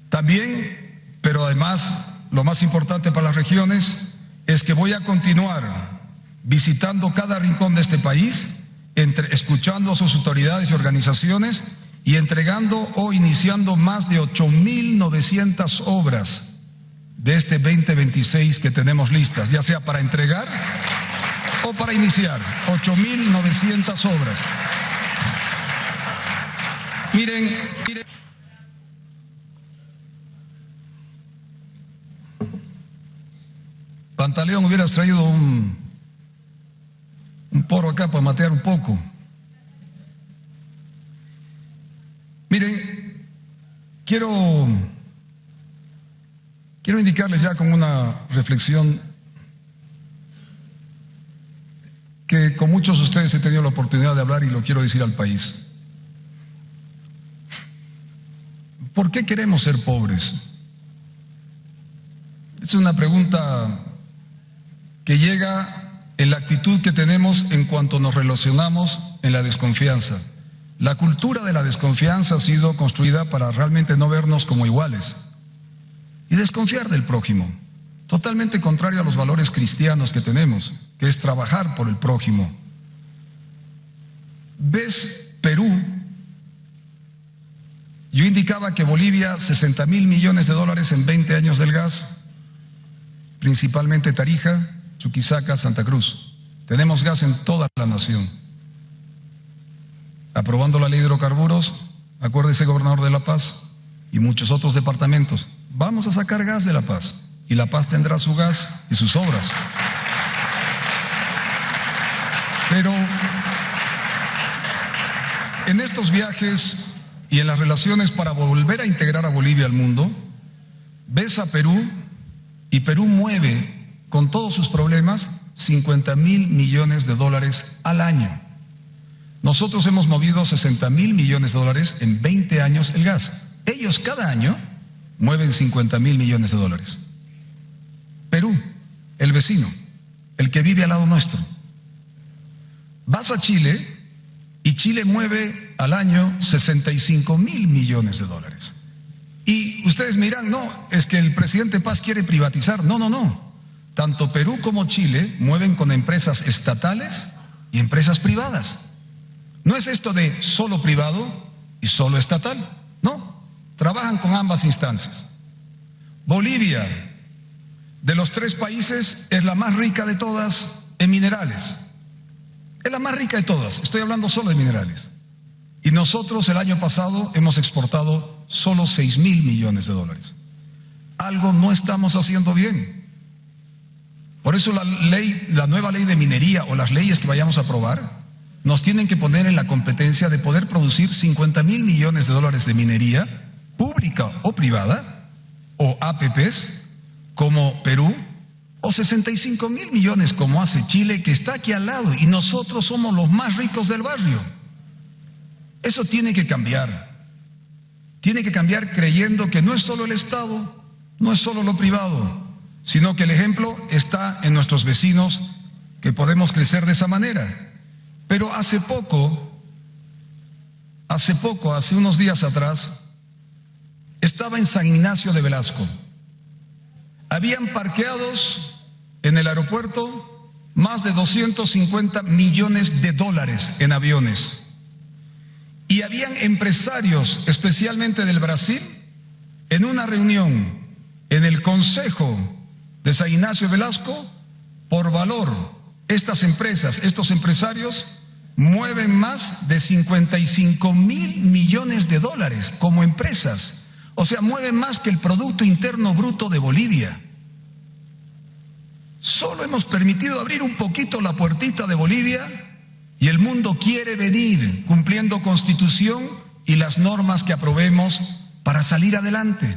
También, pero además, lo más importante para las regiones es que voy a continuar visitando cada rincón de este país, escuchando a sus autoridades y organizaciones y entregando o iniciando más de 8.900 obras de este 2026 que tenemos listas, ya sea para entregar o para iniciar. 8.900 obras. Miren. Pantaleón, hubieras traído un poro acá para matear un poco. Miren, quiero indicarles ya con una reflexión que con muchos de ustedes he tenido la oportunidad de hablar y lo quiero decir al país. ¿Por qué queremos ser pobres? Es una pregunta que llega en la actitud que tenemos en cuanto nos relacionamos en la desconfianza. La cultura de la desconfianza ha sido construida para realmente no vernos como iguales y desconfiar del prójimo, totalmente contrario a los valores cristianos que tenemos, que es trabajar por el prójimo. ¿Ves Perú? Yo indicaba que Bolivia, 60.000 millones de dólares en 20 años del gas, principalmente Tarija, Chuquisaca, Santa Cruz. Tenemos gas en toda la nación. Aprobando la ley de hidrocarburos, acuérdese, gobernador de La Paz, y muchos otros departamentos. Vamos a sacar gas de La Paz, y La Paz tendrá su gas y sus obras. Pero en estos viajes y en las relaciones para volver a integrar a Bolivia al mundo, ves a Perú, y Perú mueve con todos sus problemas 50.000 millones de dólares al año. Nosotros hemos movido 60.000 millones de dólares en 20 años el gas. Ellos cada año mueven 50.000 millones de dólares. Perú, el vecino, el que vive al lado nuestro. Vas a Chile y Chile mueve al año 65.000 millones de dólares. Y ustedes me dirán, no, es que el presidente Paz quiere privatizar. No. Tanto Perú como Chile mueven con empresas estatales y empresas privadas. No es esto de solo privado y solo estatal. No, trabajan con ambas instancias. Bolivia, de los 3 países, es la más rica de todas en minerales. Es la más rica de todas, estoy hablando solo de minerales. Y nosotros el año pasado hemos exportado solo 6.000 millones de dólares. Algo no estamos haciendo bien. Por eso la nueva ley de minería o las leyes que vayamos a aprobar nos tienen que poner en la competencia de poder producir 50.000 millones de dólares de minería pública o privada, o APPs, como Perú, o 65.000 millones como hace Chile, que está aquí al lado, y nosotros somos los más ricos del barrio. Eso tiene que cambiar. Tiene que cambiar creyendo que no es solo el Estado, no es solo lo privado, sino que el ejemplo está en nuestros vecinos, que podemos crecer de esa manera. Pero hace unos días atrás, estaba en San Ignacio de Velasco. Habían parqueados en el aeropuerto más de 250 millones de dólares en aviones. Y habían empresarios, especialmente del Brasil, en una reunión en el Consejo de San Ignacio de Velasco, por valor, estas empresas, estos empresarios mueven más de 55,000 millones de dólares como empresas. O sea, mueven más que el Producto Interno Bruto de Bolivia. Solo hemos permitido abrir un poquito la puertita de Bolivia y el mundo quiere venir cumpliendo Constitución y las normas que aprobemos para salir adelante.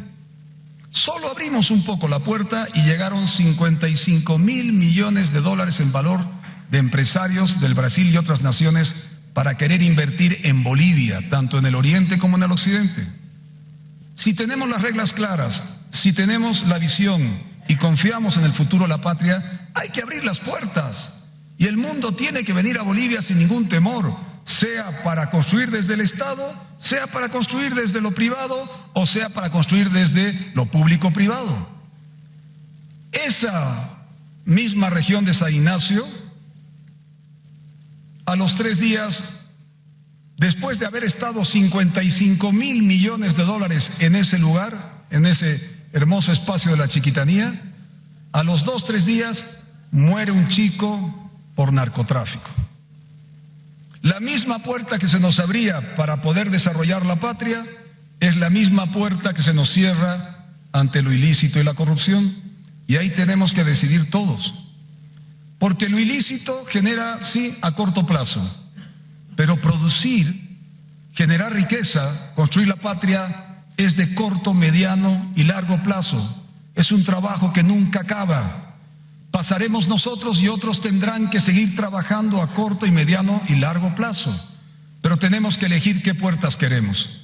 Solo abrimos un poco la puerta y llegaron 55,000 millones de dólares en valor de empresarios del Brasil y otras naciones para querer invertir en Bolivia, tanto en el oriente como en el occidente. Si tenemos las reglas claras, si tenemos la visión y confiamos en el futuro de la patria, hay que abrir las puertas. Y el mundo tiene que venir a Bolivia sin ningún temor, sea para construir desde el Estado, sea para construir desde lo privado o sea para construir desde lo público-privado. Esa misma región de San Ignacio, a los 3 días, después de haber estado 55,000 millones de dólares en ese lugar, en ese hermoso espacio de la Chiquitanía, a los 2-3 días muere un chico por narcotráfico. La misma puerta que se nos abría para poder desarrollar la patria es la misma puerta que se nos cierra ante lo ilícito y la corrupción. Y ahí tenemos que decidir todos. Porque lo ilícito genera, sí, a corto plazo, pero producir, generar riqueza, construir la patria es de corto, mediano y largo plazo. Es un trabajo que nunca acaba. Pasaremos nosotros y otros tendrán que seguir trabajando a corto y mediano y largo plazo. Pero tenemos que elegir qué puertas queremos.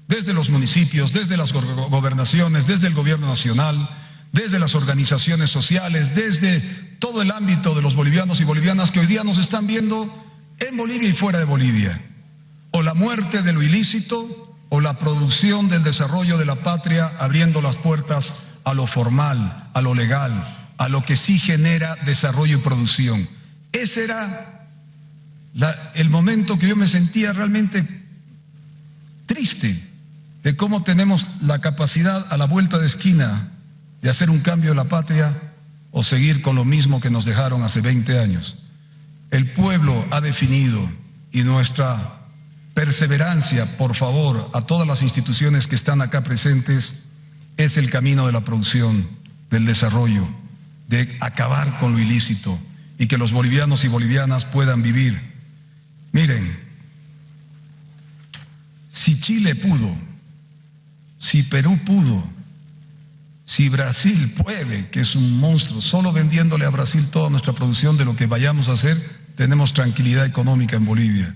Desde los municipios, desde las gobernaciones, desde el gobierno nacional, desde las organizaciones sociales, desde todo el ámbito de los bolivianos y bolivianas que hoy día nos están viendo en Bolivia y fuera de Bolivia. O la muerte de lo ilícito o la producción del desarrollo de la patria, abriendo las puertas a lo formal, a lo legal, a lo que sí genera desarrollo y producción. Ese era el momento que yo me sentía realmente triste de cómo tenemos la capacidad a la vuelta de esquina de hacer un cambio en la patria o seguir con lo mismo que nos dejaron hace 20 años. El pueblo ha definido y nuestra perseverancia, por favor, a todas las instituciones que están acá presentes, es el camino de la producción, del desarrollo, de acabar con lo ilícito y que los bolivianos y bolivianas puedan vivir. Miren, si Chile pudo, si Perú pudo, si Brasil puede, que es un monstruo, solo vendiéndole a Brasil toda nuestra producción de lo que vayamos a hacer, tenemos tranquilidad económica en Bolivia.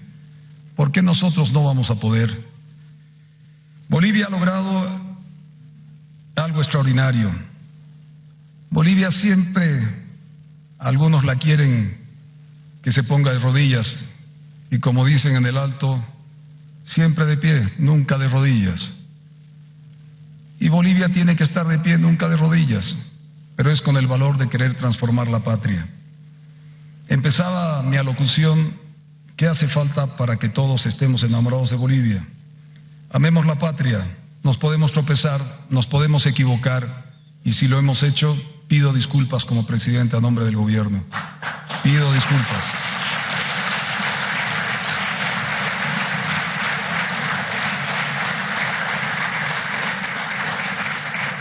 ¿Por qué nosotros no vamos a poder? Bolivia ha logrado algo extraordinario. Bolivia siempre, algunos la quieren que se ponga de rodillas y como dicen en el Alto, siempre de pie, nunca de rodillas. Y Bolivia tiene que estar de pie, nunca de rodillas, pero es con el valor de querer transformar la patria. Empezaba mi alocución, ¿qué hace falta para que todos estemos enamorados de Bolivia? Amemos la patria, nos podemos tropezar, nos podemos equivocar, y si lo hemos hecho, pido disculpas como presidente a nombre del gobierno. Pido disculpas.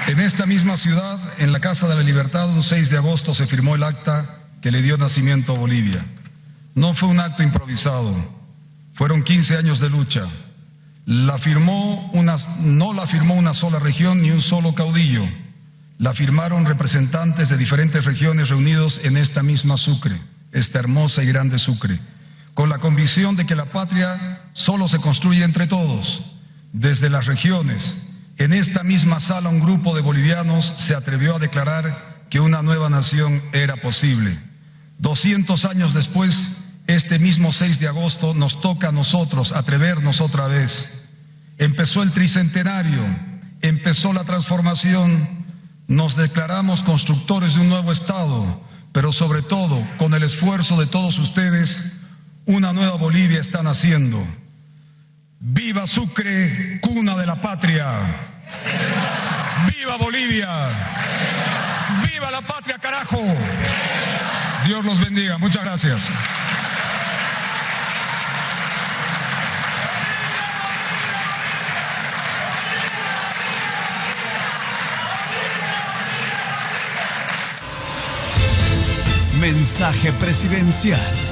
En esta misma ciudad, en la Casa de la Libertad, un 6 de agosto se firmó el acta que le dio nacimiento a Bolivia. No fue un acto improvisado, fueron 15 años de lucha. No la firmó una sola región ni un solo caudillo. La firmaron representantes de diferentes regiones reunidos en esta misma Sucre, esta hermosa y grande Sucre, con la convicción de que la patria solo se construye entre todos, desde las regiones. En esta misma sala un grupo de bolivianos se atrevió a declarar que una nueva nación era posible. 200 años después, este mismo 6 de agosto nos toca a nosotros atrevernos otra vez. Empezó el tricentenario, empezó la transformación, nos declaramos constructores de un nuevo Estado, pero sobre todo, con el esfuerzo de todos ustedes, una nueva Bolivia está naciendo. ¡Viva Sucre, cuna de la patria! ¡Viva Bolivia! ¡Viva la patria, carajo! Dios los bendiga. Muchas gracias. Mensaje presidencial.